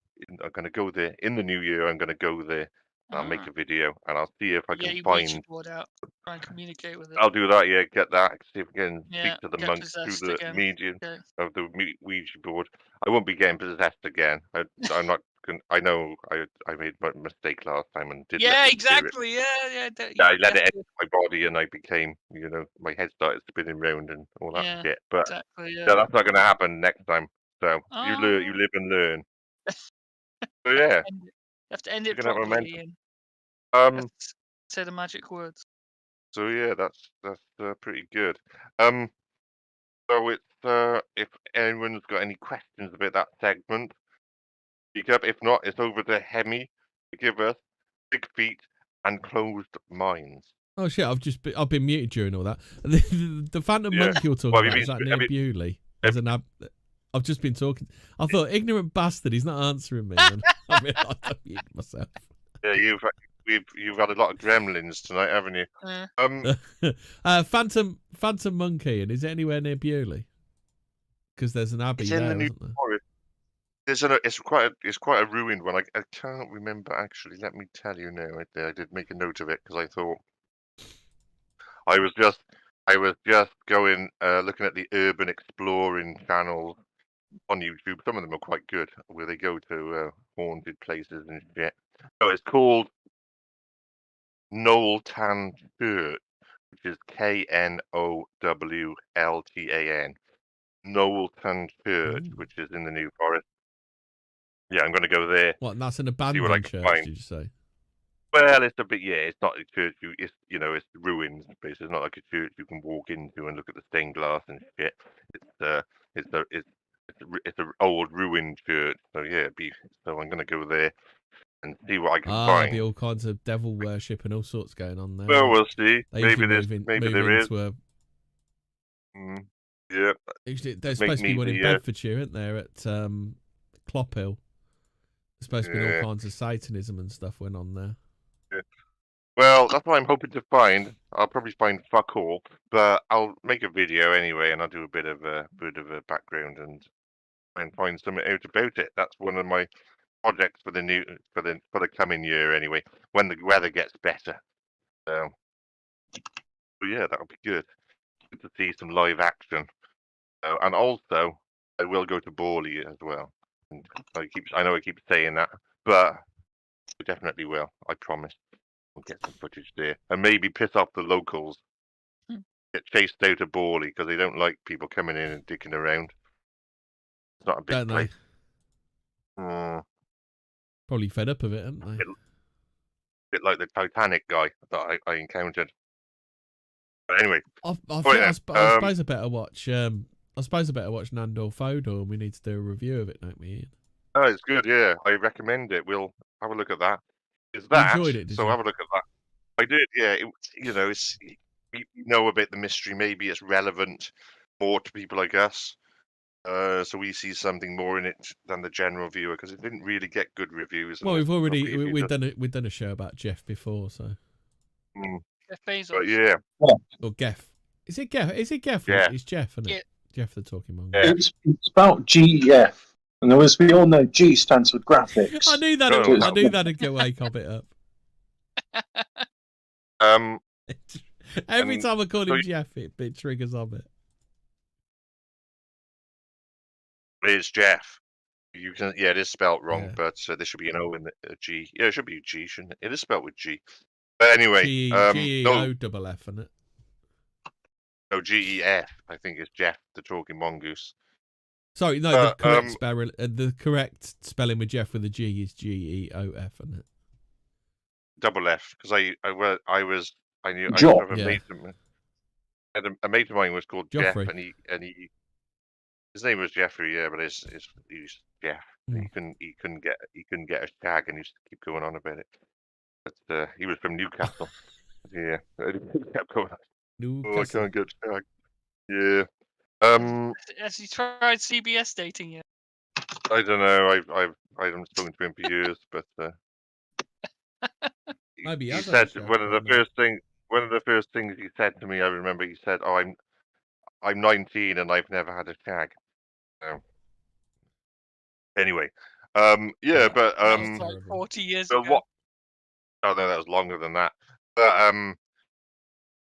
I'm going to go there in the new year. I'm going to go there. I'll make a video and I'll see if I can find. Ouija board out. Try and communicate with it. I'll do that. Yeah, get that. See if I can speak to the get monk through possessed the again. medium of the Ouija board. I won't be getting possessed again. I'm not I know I made a mistake last time and did. Yeah, let the spirit- exactly. Yeah. Yeah, I let it enter my body and I became, my head started spinning round and all that Yeah, shit. But exactly. yeah, Yeah. that's not going to happen next time. So you Oh. live and learn. So yeah, You have to end you it can have properly, momentum. Ian. You have Um. to say the magic words. So yeah, that's pretty good. Um. So if anyone's got any questions about that segment, speak up. If not, it's over to Hemi to give us big feet and closed minds. Oh shit! I've been muted during all that. The Phantom Yeah. Monkey you're talking Well, about, is that near Bewley? There's an I've just been talking. I thought, ignorant bastard, he's not answering me. And I realised I muted myself. Yeah, you've had a lot of gremlins tonight, haven't you? Phantom Monkey, and is it anywhere near Bewley? Because there's an abbey It's in there, the New isn't there? Forest. It's quite a ruined one. I can't remember actually. Let me tell you now. I did make a note of it because I thought I was just going looking at the urban exploring channels on YouTube. Some of them are quite good, where they go to haunted places and shit. So it's called Knowlton Church, which is Knowltan. Knowlton Church, Ooh. which is in the New Forest. Yeah, I'm going to go there. What? And that's an See what I abandoned can church? find. Did you say? Well, it's a bit. Yeah, it's not a church. It's ruins. Basically, it's not like a church you can walk into and look at the stained glass and shit. It's an old ruined church. So yeah, so I'm going to go there and see what I can There'll find. be all kinds of devil worship and all sorts going on there. Well, we'll see. They Maybe usually maybe move there is. into Yeah. Usually, there's Make supposed to be me one in the, Bedfordshire, isn't there? At Clop Hill. There's supposed to be all Yeah. kinds of Satanism and stuff went on there. Yeah. Well, that's what I'm hoping to find. I'll probably find fuck all, but I'll make a video anyway, and I'll do a bit of a background and find something out about it. That's one of my projects for the coming year anyway. When the weather gets better, so yeah, that'll be good. Good to see some live action, and also I will go to Borley as well. And I know I keep saying that, but I definitely will. I promise. We'll get some footage there, and maybe piss off the locals. Get chased out of Borley because they don't like people coming in and dicking around. It's not a big Don't place. they? Probably fed up of it, haven't they? Bit like the Titanic guy that I encountered. But anyway, I suppose I better watch. I suppose I better watch Nandor Fodor, and we need to do a review of it, don't we, Ian? Oh, it's good. Yeah, I recommend it. We'll have a look at that. Is You that? enjoyed it, did So you? have a look at that. I did. Yeah. It's you know about the mystery. Maybe it's relevant more to people like us. So we see something more in it than the general viewer because it didn't really get good reviews. Well, we've done a show about Jeff before, so. Jeff Bezos. But yeah. Or Geff. Is it Geff? Is it Geff? Yeah. It's Jeff, isn't it? Yeah. Jeff the Talking Monk. Yeah. It's about GEF. And as we all know, G stands for graphics. I knew that. Oh. I knew that'd go wake up it up. Every time I call him Jeff, it triggers on it. It's Jeff. You can, yeah, it is spelt wrong, Yeah. but there should be an O in a G. Yeah, it should be a G, shouldn't it? It is spelt with G. But anyway, GEOFF, isn't it? No, GEF. I think it's Jeff the Talking Mongoose. Sorry, no, the correct spelling with Jeff with a G is GEOF, isn't it? Double F, because I knew I used Joff. to have a mate of mine. A mate of mine was called Joffrey. Jeff, and he his name was Jeffrey, yeah, but he was Jeff. Mm. He couldn't get a shag, and he used to keep going on about it. But he was from Newcastle. Yeah, he kept going. Oh, I can't get a shag. Yeah. Has he tried CBS dating yet? I don't know. I haven't spoken to him for years, but Maybe he has said had a shag, one of the first things he said to me. I remember he said, "Oh, I'm 19 and I've never had a shag." So, anyway, yeah, but That was like 40 years but ago. what? Oh no, that was longer than that. But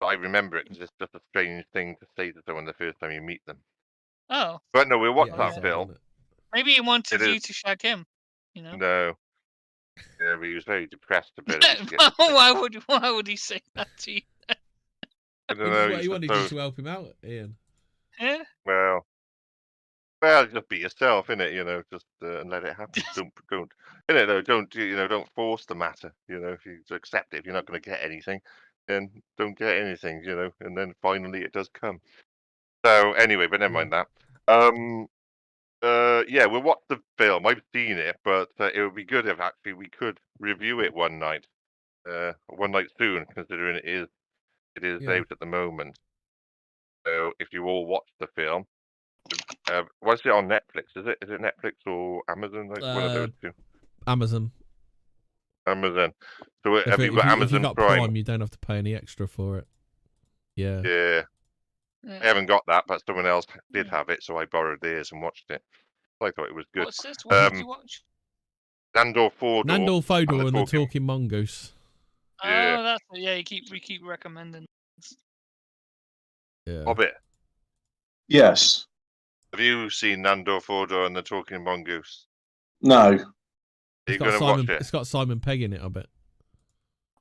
I remember it because it's just a strange thing to say to someone the first time you meet them. Oh, But no, we'll WhatsApp Yeah, Bill. isn't it? maybe he wanted It you is. to shag him. You know. No. Yeah, but he was very depressed about it. Why would he say that to you? I don't know. He wanted you to help him out, Ian. Yeah. Well, just be yourself, innit? You know, just and let it happen. Don't, innit? Though, don't force the matter. You know, if you accept it, if you're not going to get anything, then don't get anything. You know, and then finally it does come. So anyway, but never mind that. Yeah, we'll watch the film. I've seen it, but it would be good if actually we could review it one night soon, considering it is out at the moment. So if you all watch the film. What's it on Netflix? Is it Netflix or Amazon? Like one of those two. Amazon. So have you got Amazon if you've got Prime, you don't have to pay any extra for it. Yeah. Yeah. I haven't got that, but someone else did have it, so I borrowed theirs and watched it. I thought it was good. What's this? What did you watch? Nandor Fodor and the Talking Mongoose. Yeah. Oh, we keep recommending. Yeah. Hobbit. Yes. Have you seen Nandor Fodor and the Talking Mongoose? No. Are you going to watch it? It's got Simon Pegg in it, I bet.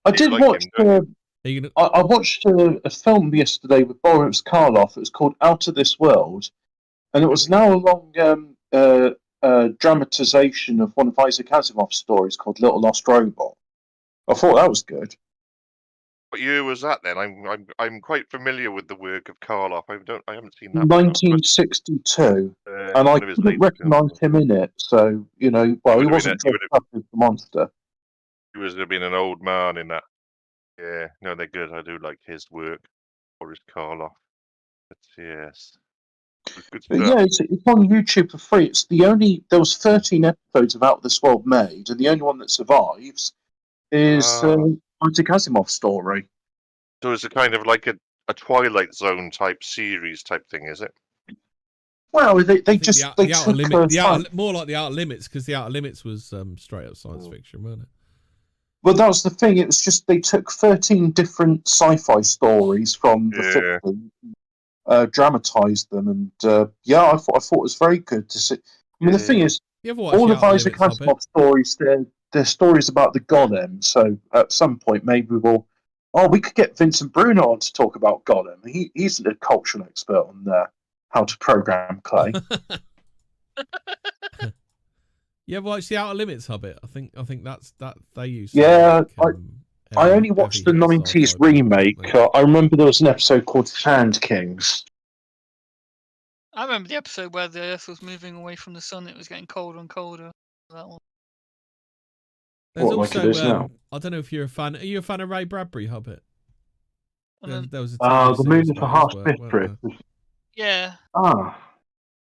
I did watch. I watched a film yesterday with Boris Karloff. It was called Out of This World, and it was an hour-long dramatization of one of Isaac Asimov's stories called Little Lost Robot. I thought that was good. What year was that then? I'm quite familiar with the work of Karloff. I haven't seen that. 1962, and I couldn't recognise him in it. So he wasn't dressed up as the monster. He would have been an old man in that. Yeah, no, they're good. I do like his work, Boris Karloff. But yes, good stuff. Yeah, it's on YouTube for free. There was 13 episodes of Out of This World made, and the only one that survives is Isaac Asimov's story. So it's a kind of like a Twilight Zone type series type thing, is it? Well, more like the Outer Limits, because the Outer Limits was straight up science fiction, wasn't it? Well, that was the thing. It was just they took 13 different sci-fi stories from the fiction, dramatized them, and I thought it was very good to see. I mean, the thing is, all of Isaac Asimov's stories, they're stories about the golem. So at some point, maybe we could get Vincent Bruno on to talk about golem. He's a cultural expert on how to program clay. You ever watched the Outer Limits, Hobbit? I think that's that they use. Yeah, I only watched the 90s remake. I remember there was an episode called Sand Kings. I remember the episode where the Earth was moving away from the sun. It was getting colder and colder. That one. There's also, I don't know if you're a fan. Are you a fan of Ray Bradbury, Hobbit? There was the Moon of the Half Mistress. Yeah.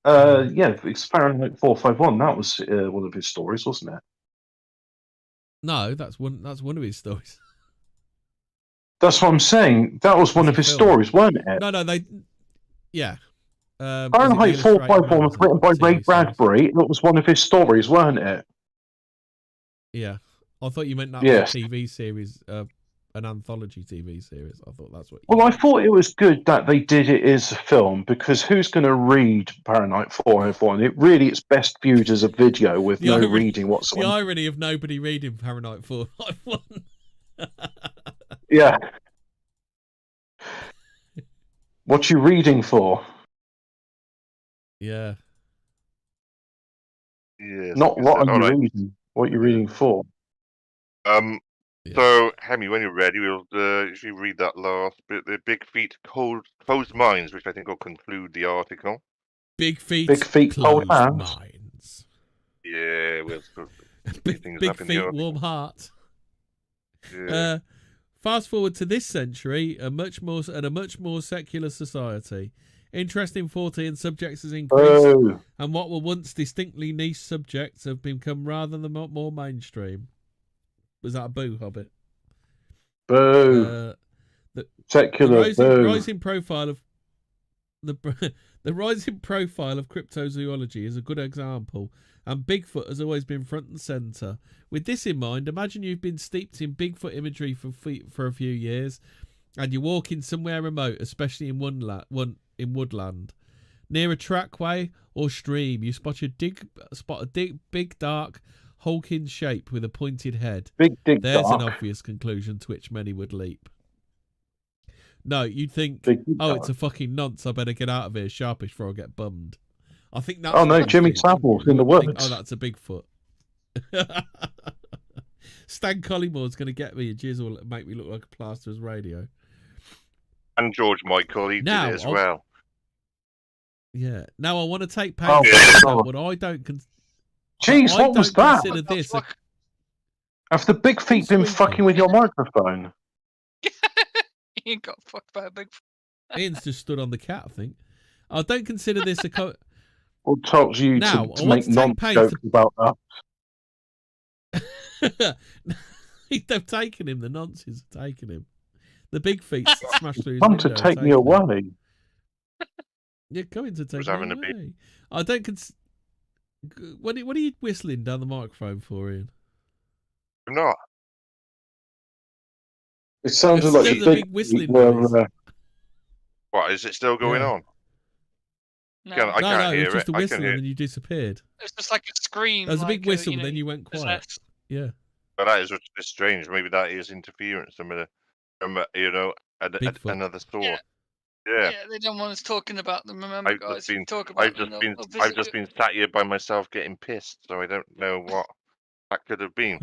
It's Fahrenheit 451. That was one of his stories, wasn't it? No, that's one of his stories. That's what I'm saying. That was one of his stories, weren't it? No, Fahrenheit 451 was written by Ray Bradbury. It was one of his stories, weren't it? Yeah, I thought you meant that was a TV series, an anthology TV series. I thought that's what. I thought it was good that they did it as a film, because who's going to read Fahrenheit 451? It's best viewed as a video with reading whatsoever. The irony of nobody reading Fahrenheit 451. Yeah. What you reading for? Yeah. Yes, not what are you reading. What you're reading for? So, Hemi, when you're ready, we'll you read that last bit, the Big Feet Closed Minds, which I think will conclude the article. Big Feet Closed Minds. Yeah, Big Feet Warm Heart. Yeah. Fast forward to this century, a much more secular society. Interest in Fortean subjects has increased, and what were once distinctly niche subjects have become rather more mainstream. Was that a boo, Hobbit? Boo. Secular. The rising profile of the rising profile of cryptozoology is a good example, and Bigfoot has always been front and centre. With this in mind, imagine you've been steeped in Bigfoot imagery for a few years, and you're walking somewhere remote, especially in woodland, near a trackway or stream. You spot a big, dark, hulking shape with a pointed head. Big dick There's an dark. obvious conclusion to which many would leap. No, you'd think, Big dick oh, dark. it's a fucking nonce. I better get out of here sharpish before I get bummed. I think that's. Oh no, what you'd Jimmy think. Savile's You in the wouldn't think, woods. oh, that's a Bigfoot. Stan Collymore's going to get me a jizzle and make me look like a plasterer's radio. And George Michael, he Now, did it as well. Yeah. Now I want to take Oh, pains to God. what I don't. Jeez, what was that? Consider this. Have the big feet been Squeaky. fucking with your microphone? Ian got fucked by a big. Ian's just stood on the cat. I think. I don't consider this a. Or told you Now, to I want make to take non pains jokes about that? They've taken him. The nonces have taken him. The big feet smashed through his Come window. to take me taken him. away. You're going to take Was me having a away. bit- I don't. What are you whistling down the microphone for, Ian? I'm not. It sounded It's like still the a big big whistling feet were, noise. What, is it still going Yeah. on? No, I No, can't it hear was just it. a I whistle can hear and then you disappeared. it's just like a scream. There was a like big whistle, you know, then you went quiet. possessed. Yeah, But that is what's a bit strange. Maybe that is interference from Bigfoot. another source. Yeah. Yeah. Yeah, they don't want us talking about them. Remember, I've guys, just been, if you talk about I've them, just they'll been, I've visit just you. been sat here by myself getting pissed, so I don't know what that could have been.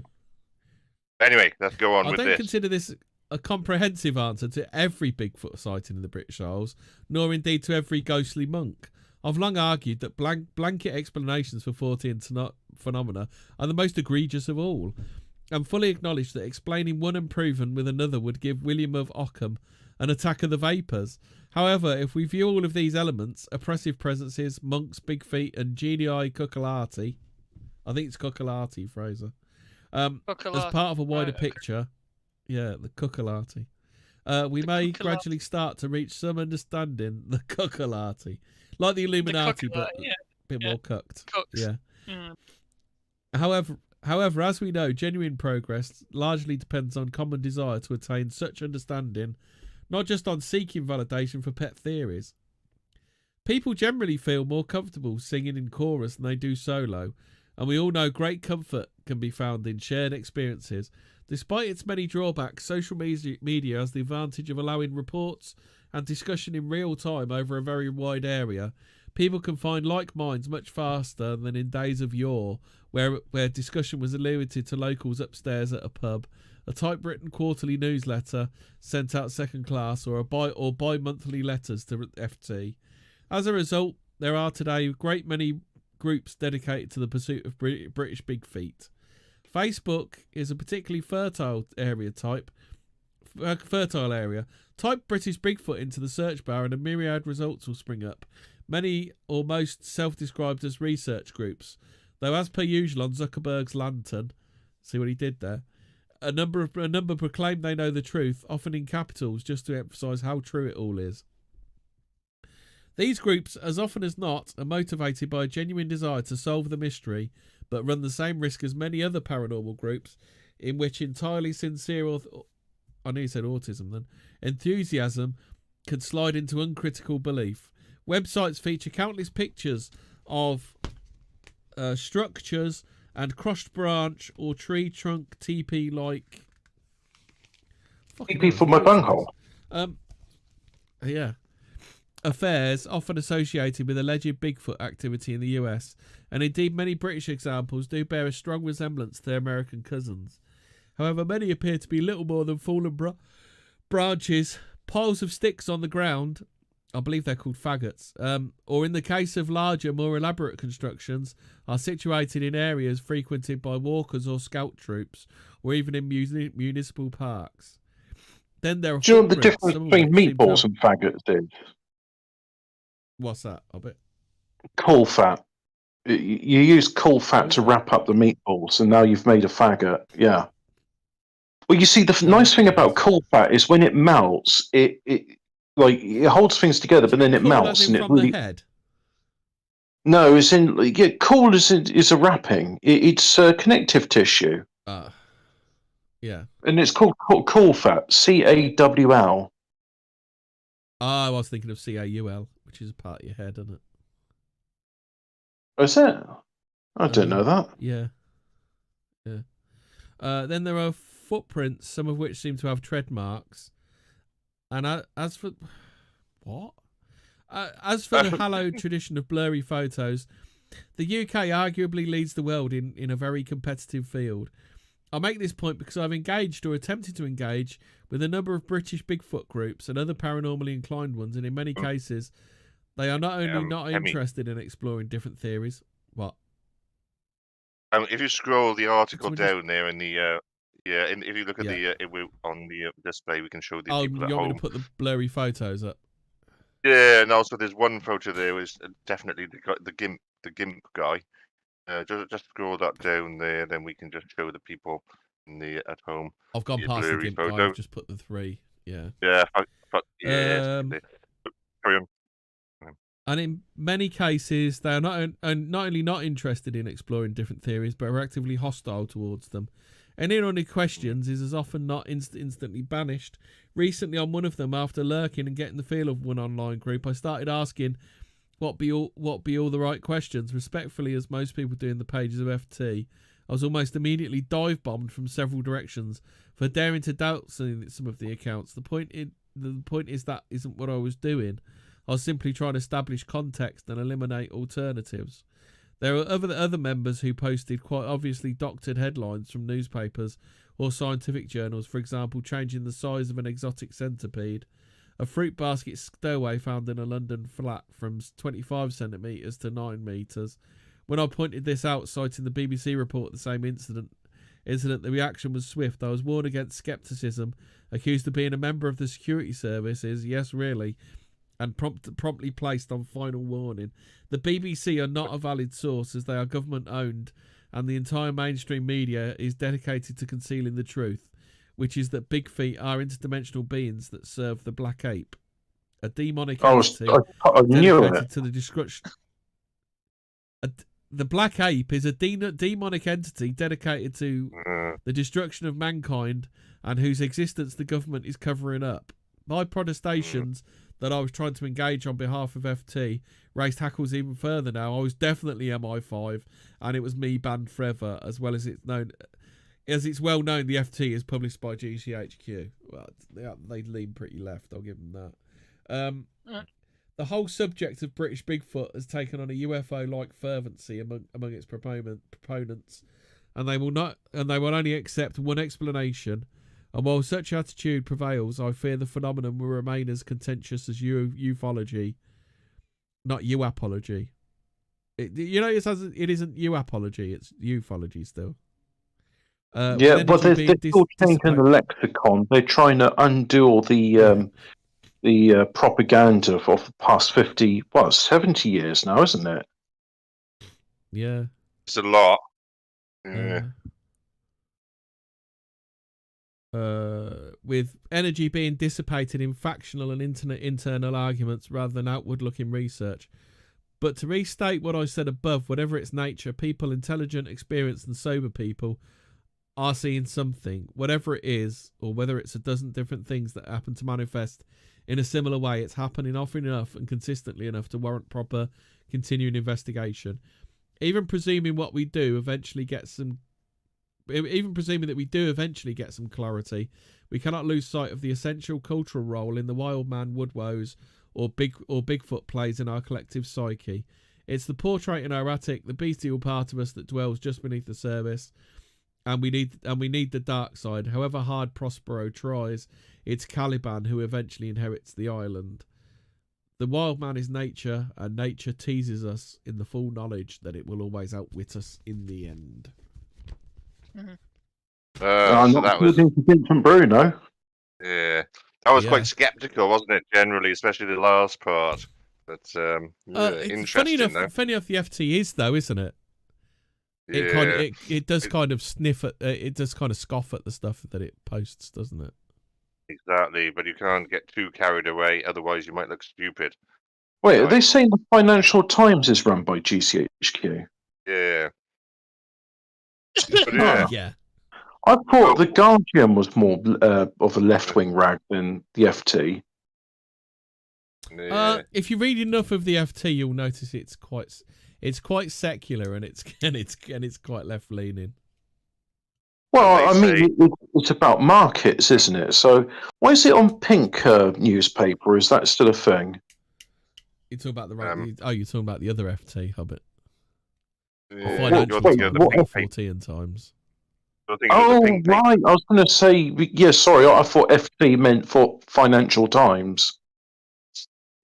Anyway, let's go on I with don't this. consider this a comprehensive answer to every Bigfoot sighting in the British Isles, nor indeed to every ghostly monk. I've long argued that blanket explanations for Fortean phenomena are the most egregious of all, and fully acknowledge that explaining one unproven with another would give William of Ockham an attack of the vapours. However, if we view all of these elements, oppressive presences, monks, big feet, and genii cuccolati, I think it's cuccolati, Fraser, as part of a wider Right, okay. picture, yeah, the cuccolati, we The may cuccolati. gradually start to reach some understanding the cuccolati, like the Illuminati, but yeah, a bit yeah. more cucked. Cooks. Yeah. Mm. However, as we know, genuine progress largely depends on common desire to attain such understanding, not just on seeking validation for pet theories. People generally feel more comfortable singing in chorus than they do solo, and we all know great comfort can be found in shared experiences. Despite its many drawbacks, social media has the advantage of allowing reports and discussion in real time over a very wide area. People can find like minds much faster than in days of yore, where discussion was limited to locals upstairs at a pub, a typewritten quarterly newsletter sent out second class, or bi-monthly letters to FT. As a result, there are today a great many groups dedicated to the pursuit of British big feet. Facebook is a particularly fertile area. Type British Bigfoot into the search bar and a myriad results will spring up. Many or most self-described as research groups, though as per usual on Zuckerberg's lantern, see what he did there, a number proclaim they know the truth, often in capitals, just to emphasise how true it all is. These groups, as often as not, are motivated by a genuine desire to solve the mystery, but run the same risk as many other paranormal groups, in which entirely sincere, I knew you said autism then, enthusiasm can slide into uncritical belief. Websites feature countless pictures of structures and crushed branch or tree trunk TP-like. TP for my bunghole. Yeah. Affairs often associated with alleged Bigfoot activity in the US, and indeed many British examples do bear a strong resemblance to their American cousins. However, many appear to be little more than fallen branches, piles of sticks on the ground, I believe they're called faggots, or in the case of larger, more elaborate constructions, are situated in areas frequented by walkers or scout troops, or even in municipal parks. Then there are Do you know what the footprints, difference some of between which seem to meatballs have- and faggots is? What's that? I bet. Coal fat. You use coal fat to Okay. wrap up the meatballs, and now you've made a faggot. Yeah. Well, you see, the nice thing about coal fat is when it melts, it holds things together, but then it Cool, as melts, in and it from really. the head. No, it's in. Yeah, coal is a wrapping. It's connective tissue, Yeah. and it's called coal fat. CAWL. I was thinking of CAUL, which is a part of your head, isn't it? Is it? I didn't know that. Yeah. Yeah. Then there are footprints, some of which seem to have tread marks. And as for what? As for the hallowed tradition of blurry photos, the UK arguably leads the world in a very competitive field. I make this point because I've engaged or attempted to engage with a number of British Bigfoot groups and other paranormally inclined ones, and in many cases, they are not only not interested in exploring different theories. What? If you scroll the article down there in the if you look at on the display, we can show the people at you want home. me to put the blurry photos up? Yeah, and also there's one photo there is definitely the gimp guy. Just scroll that down there, then we can just show the people at home. I've gone past the gimp guy. I've just put the 3. Yeah. Yeah. Carry on. And in many cases, they are not only not interested in exploring different theories, but are actively hostile towards them. Anyone who questions is as often not instantly banished. Recently, on one of them, after lurking and getting the feel of one online group, I started asking what be all the right questions, respectfully, as most people do in the pages of FT. I was almost immediately dive bombed from several directions for daring to doubt some of the accounts. The point is that isn't what I was doing. I was simply trying to establish context and eliminate alternatives. There are other members who posted quite obviously doctored headlines from newspapers or scientific journals, for example, changing the size of an exotic centipede, a fruit basket stowaway found in a London flat from 25 centimetres to 9 metres. When I pointed this out, citing the BBC report of the same incident, the reaction was swift. I was warned against scepticism, accused of being a member of the security services, yes really, and promptly placed on final warning. The BBC are not a valid source as they are government owned, and the entire mainstream media is dedicated to concealing the truth, which is that Bigfeet are interdimensional beings that serve the black ape, a demonic entity dedicated to the destruction. The black ape is a demonic entity dedicated to the destruction of mankind and whose existence the government is covering up. My protestations that I was trying to engage on behalf of FT raised hackles even further now. I was definitely MI5, and it was me banned forever, as well as it's well known the FT is published by GCHQ. Well, they lean pretty left, I'll give them that. The whole subject of British Bigfoot has taken on a UFO-like fervency among its proponents, and they will only accept one explanation. And while such attitude prevails, I fear the phenomenon will remain as contentious as ufology, not uapology. It isn't uapology; it's ufology still. But they're still changing the lexicon. They're trying to undo all the propaganda of the past 70 years now, isn't it? Yeah, it's a lot. Yeah. With energy being dissipated in factional and internal arguments rather than outward-looking research. But to restate what I said above, whatever its nature, people, intelligent, experienced and sober people, are seeing something, whatever it is, or whether it's a dozen different things that happen to manifest in a similar way. It's happening often enough and consistently enough to warrant proper continuing investigation. Even presuming that we do eventually get some clarity, we cannot lose sight of the essential cultural role in the wild man woodwoes or Bigfoot plays in our collective psyche. It's the portrait in our attic, the bestial part of us that dwells just beneath the surface, and we need the dark side. However hard Prospero tries, it's Caliban who eventually inherits the island. The wild man is nature, and nature teases us in the full knowledge that it will always outwit us in the end. So that was Vincent Bruno. Yeah, I was quite sceptical, wasn't it? Generally, especially the last part. But interesting. Funny enough, the FT is though, isn't it? Yeah. It does kind of sniff at. It does kind of scoff at the stuff that it posts, doesn't it? Exactly, but you can't get too carried away, otherwise you might look stupid. Wait, are they saying the Financial Times is run by GCHQ? Yeah. Yeah. I thought the Guardian was more of a left-wing rag than the FT. Yeah. If you read enough of the FT, you'll notice it's quite secular and it's quite left-leaning. Well, I they mean, say, it's about markets, isn't it? So, why is it on Pink newspaper? Is that still a thing? You talking about the Um, you're talking about the other FT Hobbit. you're Financial thinking of the Times, pink not paper. Fortean Times. You're thinking of the Oh, pink paper. right. I was going to say, yeah, sorry. I thought FT meant for Financial Times.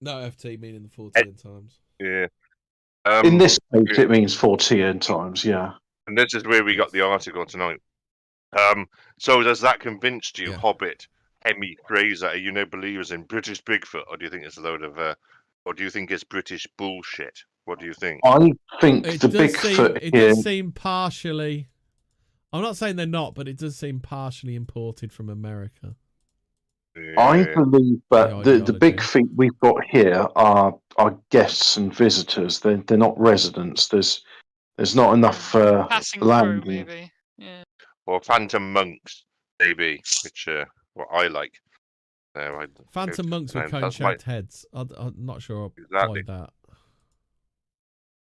No, FT meaning the Fortean Times. Yeah. In this case, Yeah, it means 14 times, yeah. and this is where we got the article tonight. So does that convince you, Yeah. Hobbit, Hemi, Fraser, are you no believers in British Bigfoot, or do you think it's a load of, or do you think it's British bullshit? What do you think? I think It the does Bigfoot it here. does seem partially. I'm not saying they're not, but it does seem partially imported from America. I Yeah. believe that the ideology. big feet we've got here are guests and visitors. They're not residents. There's not enough Passing land. through, maybe. Yeah. Or Phantom Monks, maybe, which what I like. Phantom monks with and that's my cone-shaped heads. I'm not sure exactly. why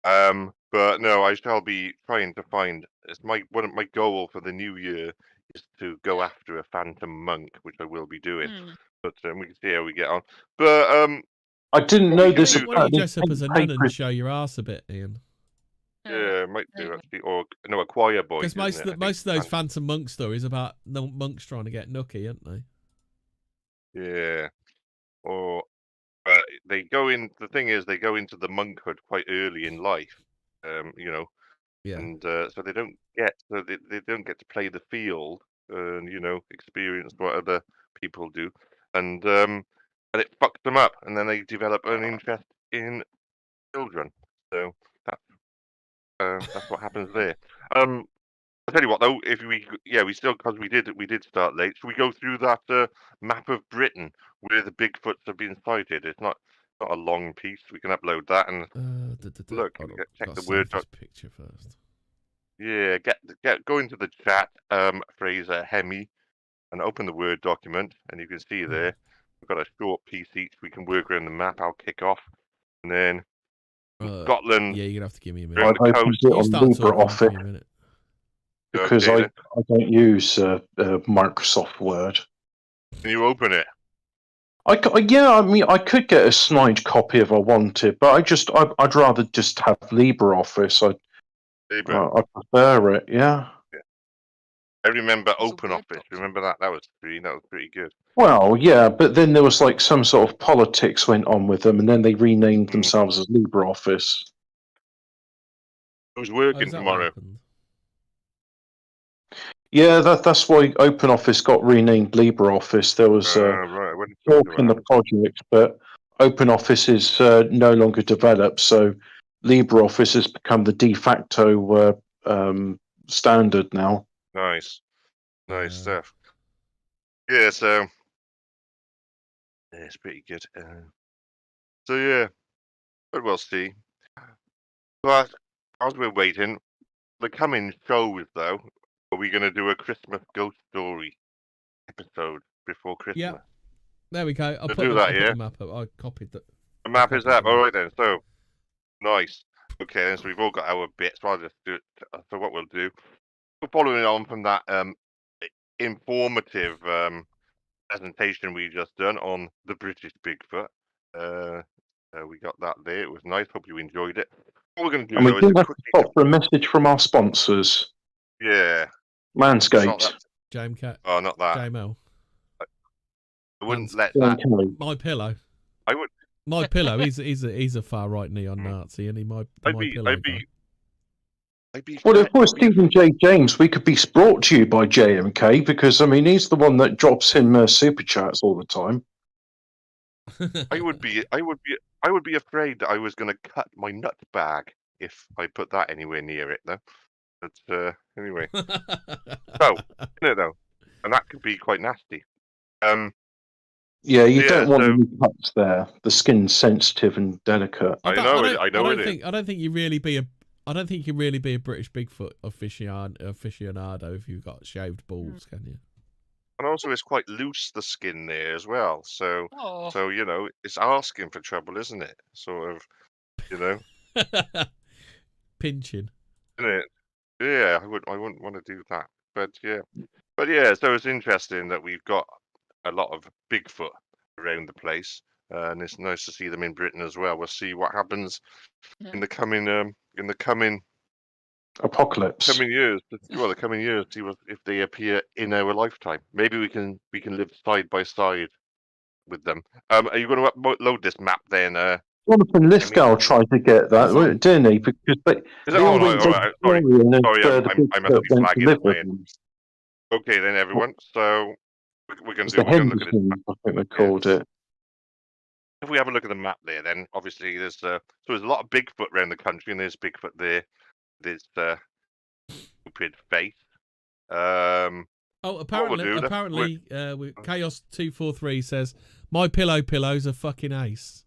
that. But no, I shall be trying to find. It's one of my goal for the new year is to go after a Phantom Monk, which I will be doing. But we can see how we get on. But I didn't what know we can this do, Why don't you about dress up as a nun and papers. show your ass a bit, Ian? yeah, might There do you actually, or no, a choir boy. Because most isn't it? most of those Phantom monk stories about monks trying to get nookie, aren't they? Yeah, or they go in. The thing is, they go into the monkhood quite early in life. You know, Yeah. and so they don't get they don't get to play the field and experience what other people do, and it fucks them up, and then they develop an interest in children. So that's what happens there. I'll tell you what though, if we still because we did start late. Should we go through that map of Britain where the Bigfoots have been sighted? It's not a long piece. We can upload that and look and check the Word doc. Picture first. Yeah, go into the chat, Fraser Hemi, and open the Word document, and you can see there we've got a short piece each. We can work around the map. I'll kick off, and then Scotland. Yeah, you're gonna have to give me a Around minute. I've the opened coast. it You on start talking. Give LibreOffice me a minute. because Okay, I don't use Microsoft Word. can you open it? Yeah, I mean, I could get a snide copy if I wanted, but I'd rather just have LibreOffice. I prefer it. Yeah. I remember It's a Open Word Office. document. Remember that? That was pretty good. Well, yeah, but then there was like some sort of politics went on with them, and then they renamed themselves as LibreOffice. Who's Oh, working is that what tomorrow? happened? Yeah, that's why OpenOffice got renamed LibreOffice. There was Right. I wouldn't talk know in the what project, but OpenOffice is no longer developed, so LibreOffice has become the de facto standard now. Nice stuff. Yeah, so yeah, it's pretty good. So yeah, but we'll see. But as we're waiting, the coming shows though, are we going to do a Christmas ghost story episode before Christmas? Yeah. There we go. I'll We'll put do the, that, I'll yeah? put the map up. I copied that. The map is copied up. the All map. right then. So nice. Okay, then so we've all got our bits. So I'll just do it. So what we'll do, we're following on from that informative presentation we just done on the British Bigfoot. We got that there. It was nice. Hope you enjoyed it. What we're going to do And we though is do a have to quickly. stop for a message from our sponsors, Yeah. Manscaped. Jamecat. Oh, not that. JML. I wouldn't let that. My pillow. I would. My pillow. He's a far right neon Nazi, and my pillow. Well, if we're Stephen J. James, we could be brought to you by JMK because I mean he's the one that drops in super chats all the time. I would be afraid that I was going to cut my nut bag if I put that anywhere near it, though. But anyway, so though, and that could be quite nasty. Yeah, you don't want any cuts there. The skin's sensitive and delicate. I know it is. I don't think you really be a. I don't think you can really be a British Bigfoot aficionado if you've got shaved balls, can you? And also, it's quite loose, the skin there as well. So it's asking for trouble, isn't it? Sort of, Pinching. Isn't it? Yeah, I wouldn't want to do that. But yeah, so it's interesting that we've got a lot of Bigfoot around the place, and it's nice to see them in Britain as well. We'll see what happens in the coming Apocalypse. years. Well, the coming years, see if they appear in our lifetime. Maybe we can live side by side with them. Are you going to upload this map then? Jonathan Lithgow tried to get that, didn't he? Because Is it? they Oh, all no, went all to right. Sorry, Victoria and sorry. the I must Bigfoot be went to flagging live it, with man. them. Okay, then everyone. So we're going It's to the look at this map. Hendersons, I think they called it. If we have a look at the map there, then obviously there's so there's a lot of Bigfoot around the country, and there's Bigfoot there. There's stupid face. Apparently, Chaos 243 says my pillow's a fucking ace.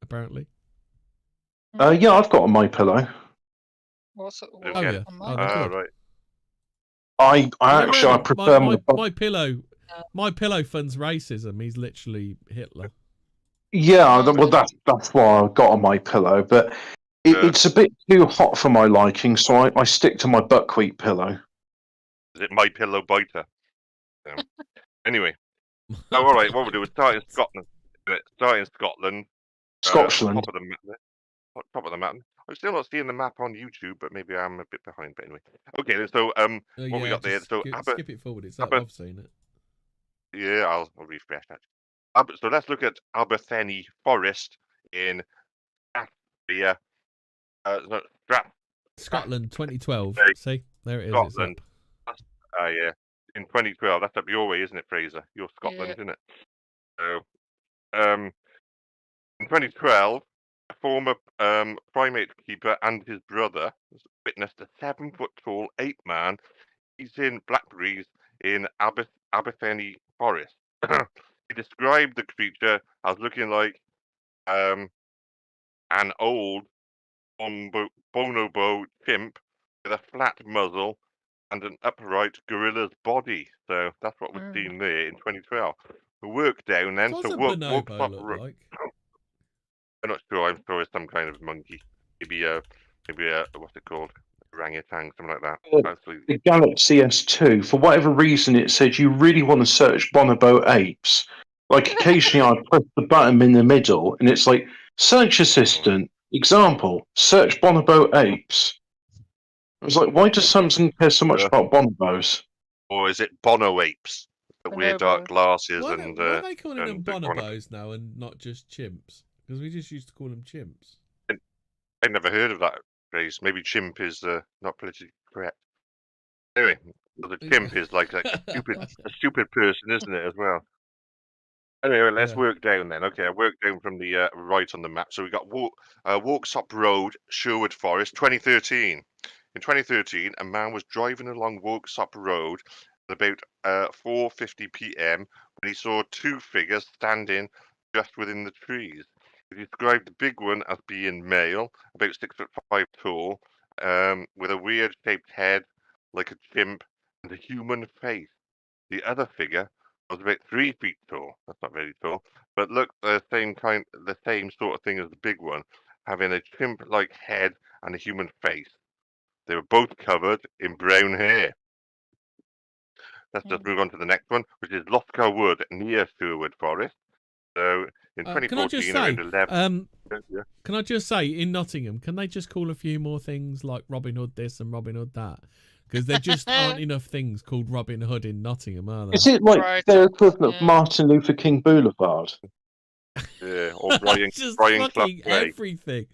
Apparently. Yeah, I've got a My Pillow. What's it? Okay. Oh yeah. Oh, they're good. Right. I prefer my pillow. My pillow funds racism. He's literally Hitler. Yeah, well, that's why I got a My Pillow, but it's a bit too hot for my liking, so I stick to my buckwheat pillow. Is it My Pillow Biter? Anyway. Oh, all right. What we'll do is start in Scotland. Scotland. Top of the map there. Top of the map. I'm still not seeing the map on YouTube, but maybe I'm a bit behind. But anyway. Okay, so what we got there? So skip it forward. It's up. I've seen it. Yeah, I'll refresh that. So let's look at Aberthenny Forest in Scotland, 2012. See, there it is. Scotland. Yeah, in 2012. That's up your way, isn't it, Fraser? You're Scotland, isn't it? So, in 2012, a former primate keeper and his brother witnessed a 7-foot-tall ape man eating blackberries in Aberthenny Forest. He described the creature as looking like an old bonobo chimp with a flat muzzle and an upright gorilla's body. So that's what we're seeing there in 2012. The work down then. What's so a work bonobo look like? I'm not sure. I'm sure it's some kind of monkey. Maybe what's it called? Orangutan, something like that. The Galaxy S2, for whatever reason, it said you really want to search bonobo apes. Like occasionally I press the button in the middle and it's like, search assistant, example, search bonobo apes. I was like, why does Samsung care so much about bonobos? Or is it bono apes? The weird dark glasses why and... Why are they calling them bonobos now and not just chimps? Because we just used to call them chimps. I never heard of that phrase. Maybe chimp is not politically correct. Anyway, the chimp is like a stupid person, isn't it, as well? Anyway, let's work down then. Okay, I worked down from the right on the map. So we got Walksop Road, Sherwood Forest, 2013. In 2013, a man was driving along Walksop Road at about 4:50 p.m. when he saw two figures standing just within the trees. He described the big one as being male, about 6'5" tall, with a weird-shaped head like a chimp and a human face. The other figure was about 3 feet tall. That's not very tall, but looked the same sort of thing as the big one, having a chimp-like head and a human face. They were both covered in brown hair. Let's just move on to the next one, which is Loscar Wood near Sherwood Forest. So in 2014, around 11. Can I just say, in Nottingham, can they just call a few more things like Robin Hood this and Robin Hood that? Because there just aren't enough things called Robin Hood in Nottingham, are there? Is it like their equivalent of Martin Luther King Boulevard? Yeah, or Brian fucking everything.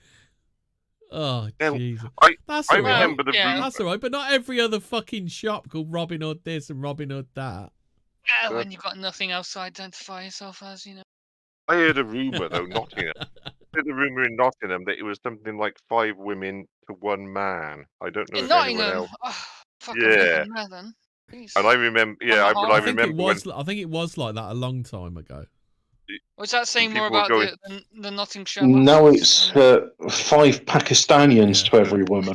Oh, Jesus. That's all right. That's all right, but not every other fucking shop called Robin Hood this and Robin Hood that. Yeah, when you've got nothing else to identify yourself as, you know. I heard a rumour, though, Nottingham. I heard a rumour in Nottingham that it was something like 5 women to 1 man. I don't know if anyone else... There, then. And I remember, I think it was like that a long time ago. Was that saying more about the Nottinghamshire? No, it's 5 Pakistanians to every woman.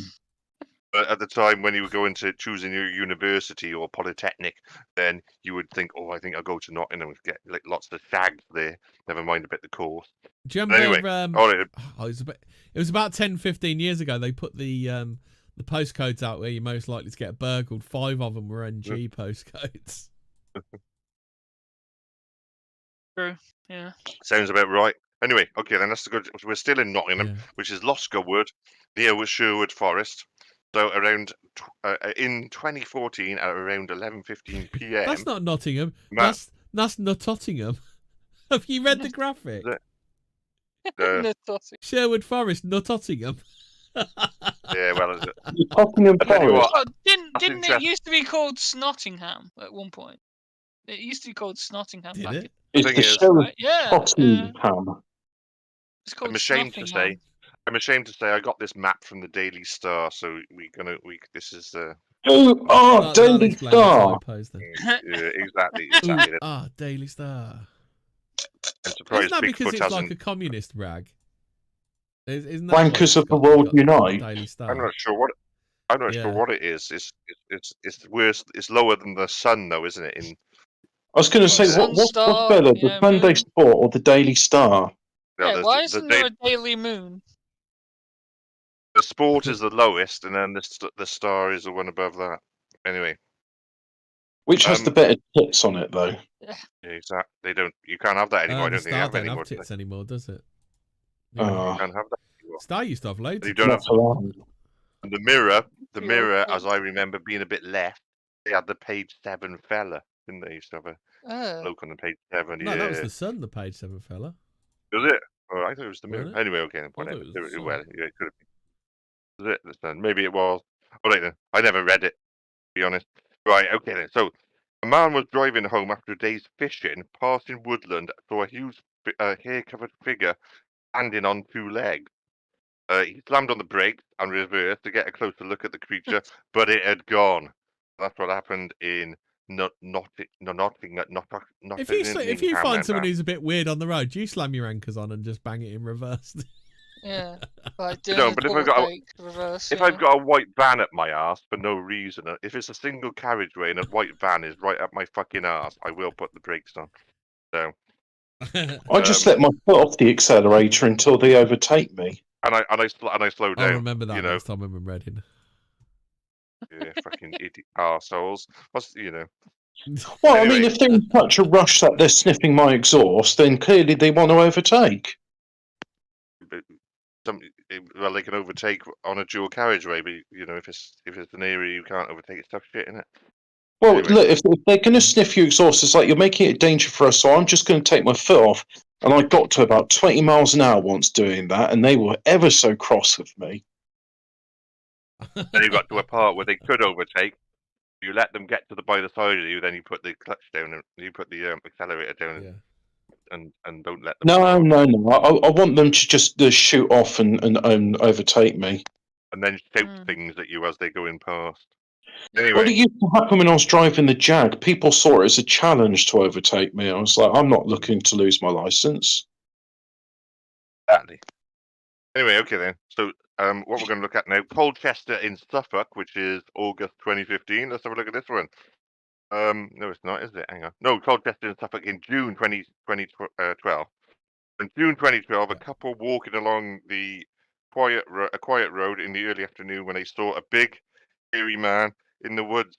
But at the time when you were going to choosing your university or polytechnic, then you would think, I think I'll go to Nottingham and get like lots of shags there. Never mind about the course. Do you remember? It was about 10, 15 years ago. They put the the postcodes out where you're most likely to get burgled, 5 of them were NG postcodes. True. Yeah. Sounds about right. Anyway, okay, then that's good. We're still in Nottingham, Yeah. which is Loscar Wood, near Sherwood Forest. So around in 2014 at around 11:15 p.m. That's not Nottingham. Ma- That's Nottingham. Have you read the graphic? uh, Sherwood Forest, Nottingham. yeah, well, Nottingham I tell you Forest. what, Oh, didn't that's it interesting. used to be called Snottingham at one point? It used to be called Snottingham. Did back it? It's thing the is- Sherwood Right, yeah, Tottenham. It's called I'm ashamed to Snottingham. say, I got this map from the Daily Star. So this is Oh, That'll Daily explain the Star. typos then. yeah, exactly. Ooh, Daily Star. I'm surprised Isn't that because Bigfoot it's hasn't. like a communist rag? Isn't that Wankers why of the it's got world the unite. Daily Star? I'm not sure what. I'm not sure Yeah. what it is. It's worse. It's lower than the sun, though, isn't it? I was going to say, Sun what's Star, better, the yeah, Sunday moon. Sport or the Daily Star? Yeah, why isn't there a Daily Moon? The Sport is the lowest, and then the Star is the one above that. Anyway, Which has the better tits on it, though? yeah, exactly. They don't. You can't have that anymore. I The don't think they Star have don't anymore. have tits anymore, does it? You can't have that anymore. Star used to have loads You of don't tits. have Not and the mirror, okay. as I remember, being a bit left. They had the page 7 fella, didn't they? Used to have a bloke on the page 7. No, yeah. that was the Sun, the page 7 fella. Was it? Oh, I thought it was the mirror. Wasn't it? Anyway, okay, I thought whatever. it was the Sun. Well, yeah, it could have been. Was it the Sun? Maybe it was. All right then. I never read it, to be honest. Right, okay then. So, a man was driving home after a day's fishing, passing woodland, saw a huge hair-covered figure standing on 2 legs. He slammed on the brakes and reversed to get a closer look at the creature, but it had gone. That's what happened in Nottingham. If you find someone who's a bit weird on the road, do you slam your anchors on and just bang it in reverse? Yeah, like doing No, a but if I've double got take reverse. if I've got a white van at my arse for no reason, if it's a single carriageway and a white van is right up my fucking arse, I will put the brakes on. So I just let my foot off the accelerator until they overtake me. and I slow down. I'll remember that you know, next time I'm in Reading. yeah, fucking idiot arseholes. Well, I Anyway. mean, if they're in such a rush that they're sniffing my exhaust, then clearly they want to overtake. Well, they can overtake on a dual carriageway, but if it's an area you can't overtake, it's tough shit, isn't it? Well, Anyway. look, if they're going to sniff your exhaust, it's like you're making it a danger for us, so I'm just going to take my foot off. And I got to about 20 miles an hour once doing that, and they were ever so cross with me. Then you got to a part where they could overtake. You let them get to by the side of you, then you put the clutch down and you put the accelerator down, Yeah. and don't let them. No. I want them to just shoot off and overtake me. And then shout things at you as they go in past. Anyway, Well, it used to happen when I was driving the Jag. People saw it as a challenge to overtake me. I was like, I'm not looking to lose my license. exactly. Anyway, okay then. So, what we're going to look at now, Colchester in Suffolk, which is August 2015. Let's have a look at this one. No, it's not, is it? Hang on. No, Colchester in Suffolk in June 2012. In June 2012, a couple walking along a quiet road in the early afternoon when they saw a big, hairy man in the woods,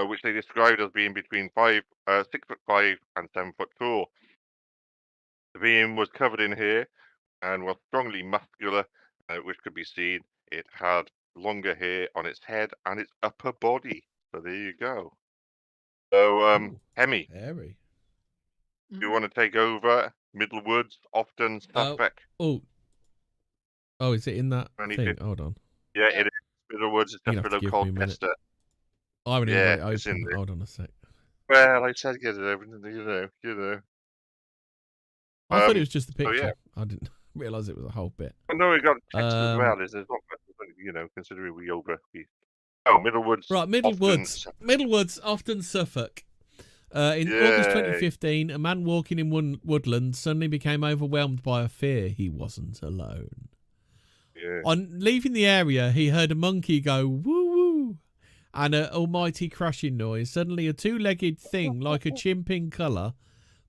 which they described as being between 6'5" and 7 foot tall. The being was covered in hair and was strongly muscular, which could be seen. It had longer hair on its head and its upper body. So there you go. So, Hemi, Hairy. do you want to take over? Middlewoods, Ofton, Suffolk. Oh, is it in that thing? Hold on. Yeah, it is. Middlewoods is just below Colchester. I haven't even got it it's in open. there. Hold on a sec. Well, I said get it open, you know. I thought it was just the picture. yeah. I didn't realise it was a whole bit. But no, we got text as well. There's not much, considering Middlewoods. Right, Middlewoods, Ofton, Suffolk. In August 2015, a man walking in woodland suddenly became overwhelmed by a fear he wasn't alone. Yeah. On leaving the area, he heard a monkey go woo woo and an almighty crashing noise. Suddenly, a two-legged thing like a chimp in colour,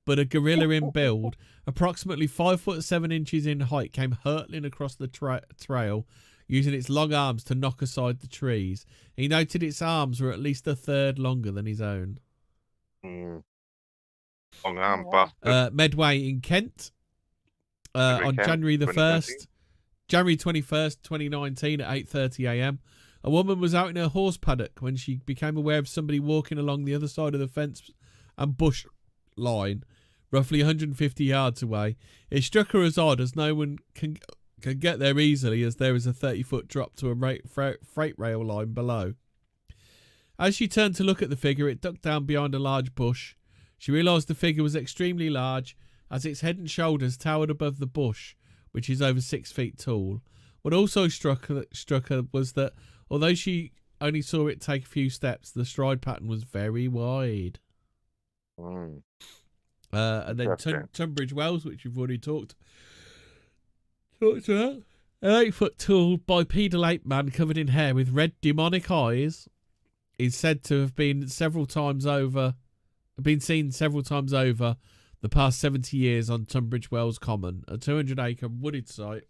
but a gorilla in build, approximately 5'7" in height, came hurtling across the trail, using its long arms to knock aside the trees. He noted its arms were at least a third longer than his own. Long arm wow. bastard. Medway in Kent. On Kent, January the 2019. 1st, January 21st, 2019 at 8:30 a.m. A woman was out in her horse paddock when she became aware of somebody walking along the other side of the fence and bush line, roughly 150 yards away. It struck her as odd, as no one can get there easily, as there is a 30-foot drop to a freight rail line below. As she turned to look at the figure, it ducked down behind a large bush. She realised the figure was extremely large, as its head and shoulders towered above the bush, which is over 6 feet tall. What also struck her was that, although she only saw it take a few steps, the stride pattern was very wide. And then Tunbridge Wells, which we've already talked about. An 8-foot tall bipedal ape man covered in hair with red demonic eyes is said to have been seen several times over the past 70 years on Tunbridge Wells Common, a 200-acre wooded site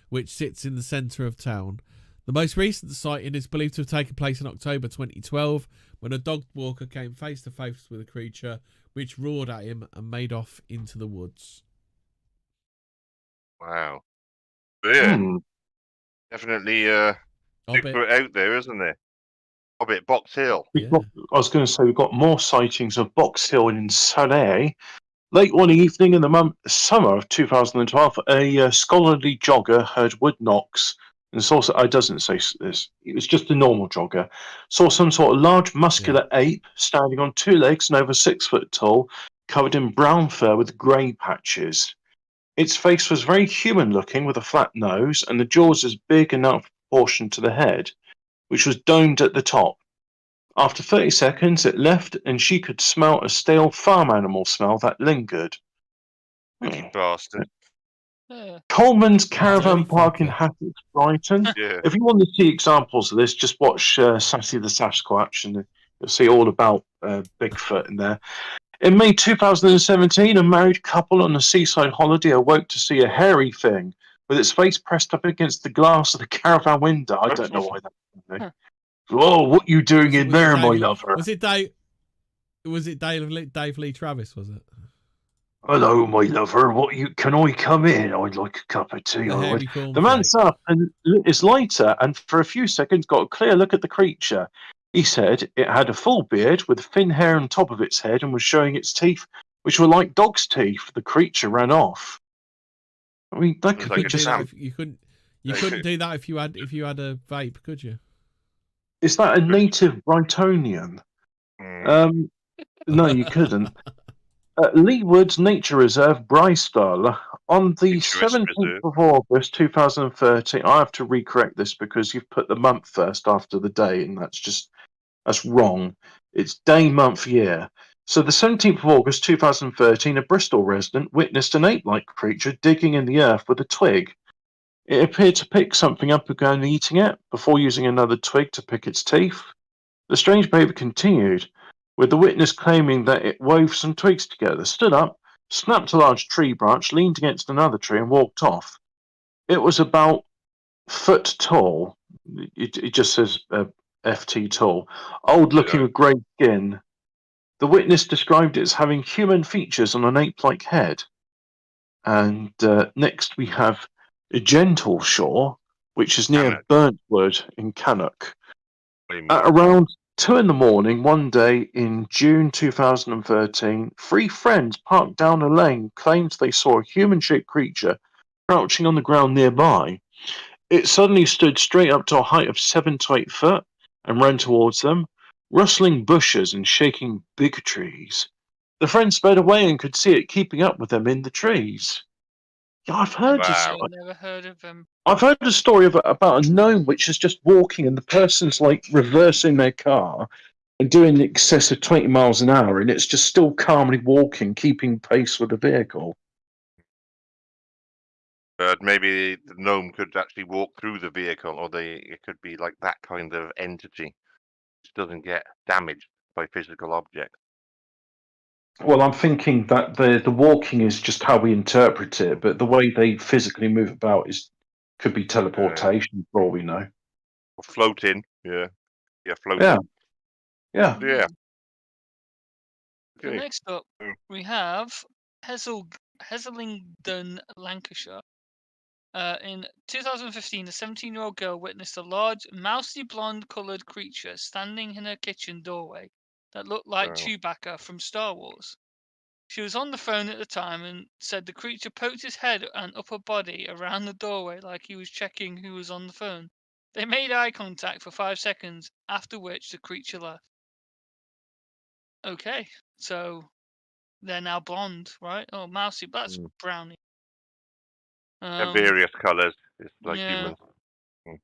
which sits in the centre of town. The most recent sighting is believed to have taken place in October 2012, when a dog walker came face to face with a creature which roared at him and made off into the woods. Wow. Yeah. Definitely Bigfoot out there, isn't there? Hobbit, Box Hill. Yeah. I was going to say we've got more sightings of Box Hill in Surrey. Late one evening in the summer of 2012, a scholarly jogger heard wood knocks and saw. It doesn't say this. It was just a normal jogger. Saw some sort of large muscular ape standing on 2 legs and over 6 foot tall, covered in brown fur with grey patches. Its face was very human looking, with a flat nose and the jaws as big and out of proportion to the head, which was domed at the top. After 30 seconds, it left, and she could smell a stale farm animal smell that lingered. You bastard. Coleman's Caravan Dirty Park in fucker. Hackett, Brighton. Yeah. If you want to see examples of this, just watch Sassy the Sasquatch, and you'll see all about Bigfoot in there. In May 2017, a married couple on a seaside holiday awoke to see a hairy thing with its face pressed up against the glass of the caravan window. I don't know why that happened. Whoa, what you doing in there, my lover? Was it Dave Lee Travis, was it? Hello, my lover. Can I come in? I'd like a cup of tea. The man sat up and lit his lighter, and for a few seconds got a clear look at the creature. He said it had a full beard with thin hair on top of its head and was showing its teeth, which were like dog's teeth. The creature ran off. I mean, that could be just. You couldn't do that if you had a vape, could you? Is that a native Brightonian? No, you couldn't. Lee Woods Nature Reserve, Bristol, on the 17th of August 2013. I have to recorrect this because you've put the month first after the day, and that's wrong. It's day, month, year. So the 17th of August 2013, a Bristol resident witnessed an ape-like creature digging in the earth with a twig. It appeared to pick something up and began eating it before using another twig to pick its teeth. The strange behavior continued, with the witness claiming that it wove some twigs together, stood up, snapped a large tree branch, leaned against another tree, and walked off. It was about foot tall. It just says FT tall. Old-looking with grey skin. The witness described it as having human features on an ape-like head. And next we have Gentle Shore, which is near Burntwood in Cannock. At around 2 in the morning, one day in June 2013, 3 friends parked down a lane claimed they saw a human-shaped creature crouching on the ground nearby. It suddenly stood straight up to a height of 7 to 8 foot and ran towards them, rustling bushes and shaking big trees. The friends sped away and could see it keeping up with them in the trees. Yeah, I've heard never heard of them. I've heard a story about a gnome which is just walking and the person's like reversing their car and doing in excess of 20 miles an hour, and it's just still calmly walking, keeping pace with the vehicle. But maybe the gnome could actually walk through the vehicle, or it could be like that kind of entity which doesn't get damaged by physical objects. Well, I'm thinking that the walking is just how we interpret it, but the way they physically move about is Could be teleportation, for all we know. Or floating. Yeah, floating. Yeah, yeah. Yeah. So Okay. next up, we have Heslingdon, Lancashire. In 2015, a 17-year-old girl witnessed a large, mousy blonde-coloured creature standing in her kitchen doorway that looked like Wow. Chewbacca from Star Wars. She was on the phone at the time and said the creature poked his head and upper body around the doorway like he was checking who was on the phone. They made eye contact for 5 seconds, after which the creature left. Okay, so they're now blonde, right? Oh, mousy, but that's brownie. They're various colours. It's like yeah. humans.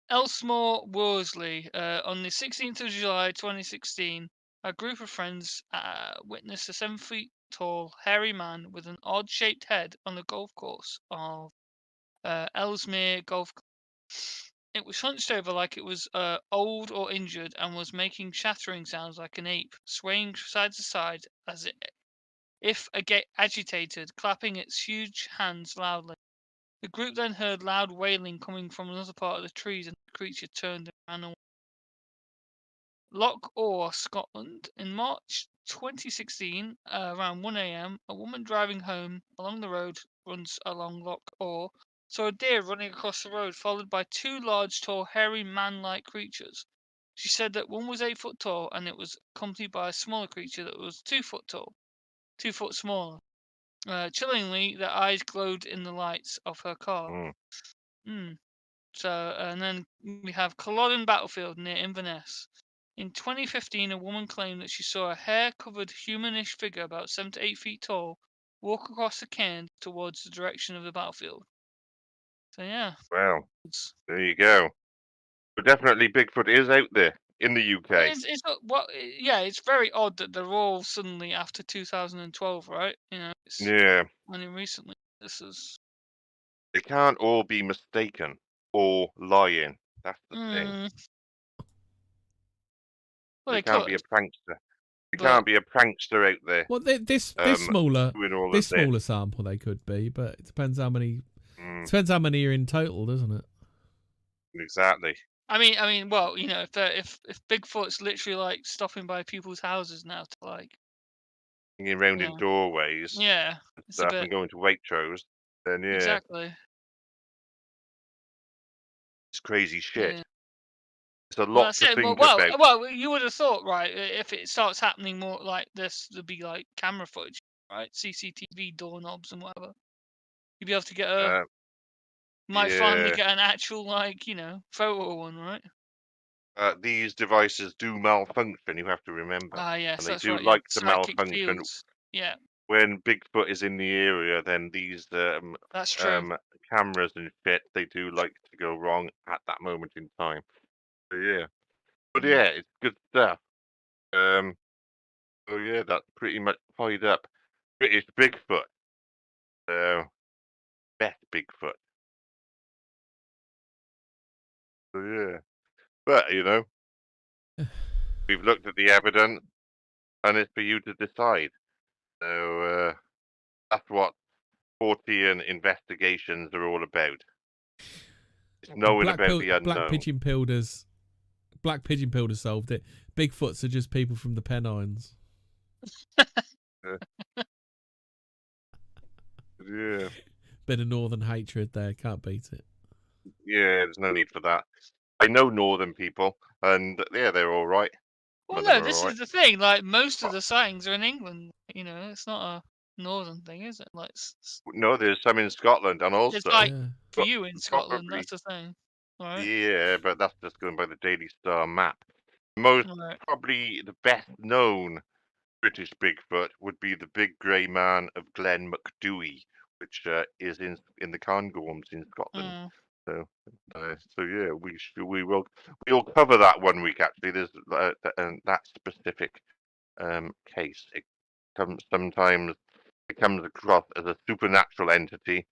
Elsmore Worsley, on the 16th of July 2016, a group of friends witnessed a 7 feet tall, hairy man with an odd-shaped head on the golf course of Ellesmere Golf. It was hunched over like it was old or injured and was making shattering sounds like an ape, swaying side to side as if agitated, clapping its huge hands loudly. The group then heard loud wailing coming from another part of the trees, and the creature turned and ran away. Loch Orr, Scotland. In March 2016, around 1 a.m., a woman driving home along the road runs along Loch Orr saw a deer running across the road, followed by 2 large, tall, hairy, man-like creatures. She said that one was 8 foot tall, and it was accompanied by a smaller creature that was 2 foot tall, 2 foot smaller. Chillingly, their eyes glowed in the lights of her car. So, and then we have Culloden Battlefield near Inverness. In 2015, a woman claimed that she saw a hair-covered humanish figure about 7 to 8 feet tall walk across the cairn towards the direction of the battlefield. So yeah. Wow. There you go. But definitely Bigfoot is out there in the UK. It's very odd that they're all suddenly after 2012, right? Yeah. Only recently this is. They can't all be mistaken or lying. That's the thing. Well, they can't be a prankster. They but can't be a prankster out there. Well, this smaller sample they could be, but it depends how many. Depends how many are in total, doesn't it? Exactly. I mean, well, if Bigfoot's literally like stopping by people's houses now to like hanging around in doorways, yeah, it's stuff, and going to Waitrose, then yeah, exactly. It's crazy shit. Yeah. It's a lot to think about. Well, you would have thought, right? If it starts happening more like this, there'd be like camera footage, right? CCTV doorknobs and whatever. You'd be able to get finally get an actual photo one, right? These devices do malfunction. You have to remember. Yes, and that's they do right. like to malfunction. Fields. Yeah. When Bigfoot is in the area, then these that's true. Cameras and shit, they do like to go wrong at that moment in time. So yeah, but yeah, it's good stuff. So yeah, that's pretty much tied up. British Bigfoot. So best Bigfoot. So yeah, but we've looked at the evidence, and it's for you to decide. So that's what Fortean investigations are all about. It's knowing about the unknown. Black pigeon pilders solved it. Bigfoots are just people from the Pennines. Yeah. Bit of northern hatred there. Can't beat it. Yeah, there's no need for that. I know northern people, and yeah, they're all right. Well, no, this is the thing. Like most of the sightings are in England. It's not a northern thing, is it? Like no, there's some in Scotland, and also it's like for you in Scotland. That's the thing. Right? Yeah, but that's just going by the Daily Star map. Probably the best known British Bigfoot would be the big grey man of Glen Macdui, which is in the Cairngorms in Scotland. So yeah, we'll cover that one week. Actually, there's that specific case. Sometimes it comes across as a supernatural entity,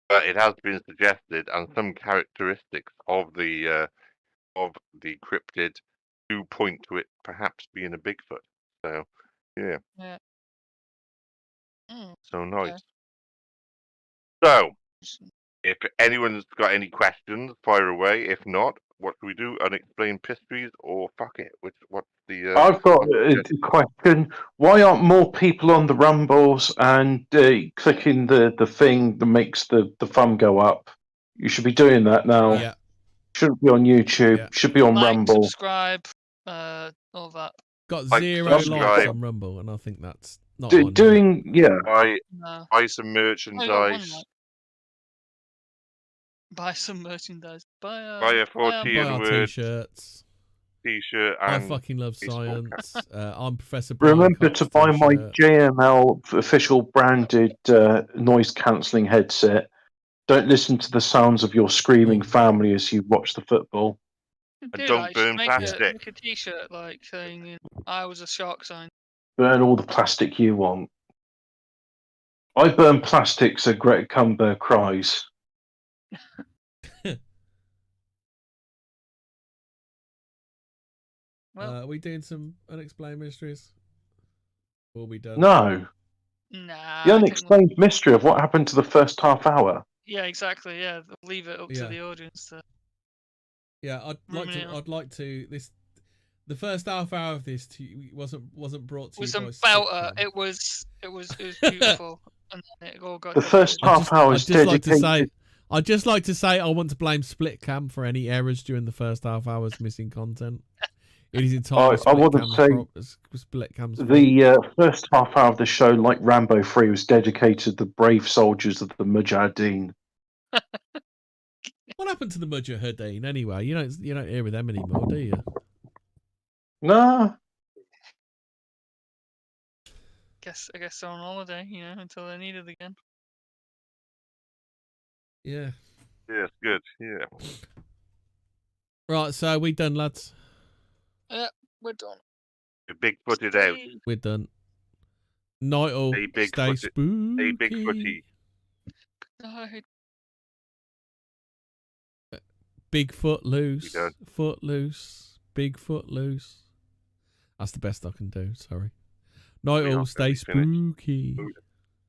but it has been suggested, and some characteristics of the cryptid do point to it perhaps being a Bigfoot. So yeah. So nice. Okay. So If anyone's got any questions, fire away. If not, what do we do? Unexplained mysteries or fuck it? What's the? I've got a question. Why aren't more people on the Rumbles and clicking the thing that makes the thumb go up? You should be doing that now. Yeah. Shouldn't be on YouTube. Yeah. Should be on Like, Rumble. subscribe, all that. Got Like, 0 likes subscribe. on Rumble, and I think that's not on. Buy No. some I got one merchandise. like. Buy some merchandise. Buy a Buy a Buy Fortean our word t-shirts. T-shirt I and fucking love it's science. I'm Professor Brian Remember Cox to buy my t-shirt. JML official branded noise cancelling headset. Don't listen to the sounds of your screaming family as you watch the football. Do don't that. burn Make plastic. make a T-shirt like saying "I was a shark sign." Burn all the plastic you want. I burn plastic so Greta Thunberg cries. Well, Are we doing some unexplained mysteries? Will we done? No. nah. The I think unexplained mystery of what happened to the first half hour. yeah, exactly. Yeah, leave it up Yeah. to the audience to. Yeah, I'd like to this. The first half hour of this wasn't brought to Was you by some belter. Spitcam. It was beautiful, and then it all got. The first half hour is dedicated. I'd just like to say I want to blame Splitcam for any errors during the first half hour's missing content. It is entirely I want to say Splitcam's the first half hour of the show, like Rambo 3, was dedicated to the brave soldiers of the Mujahideen. What happened to the Mujahideen anyway? You don't hear of them anymore, do you? Nah. I guess they're on holiday, until they're needed again. Yeah. Yes, good. Yeah. Right, so we done, lads. We're done. Bigfoot it out. We're done. Night all. Stay spooky. A Bigfooty. Night. Bigfoot loose. We done. Foot loose. Bigfoot loose. That's the best I can do. Sorry. Night We all. are Stay finished. spooky.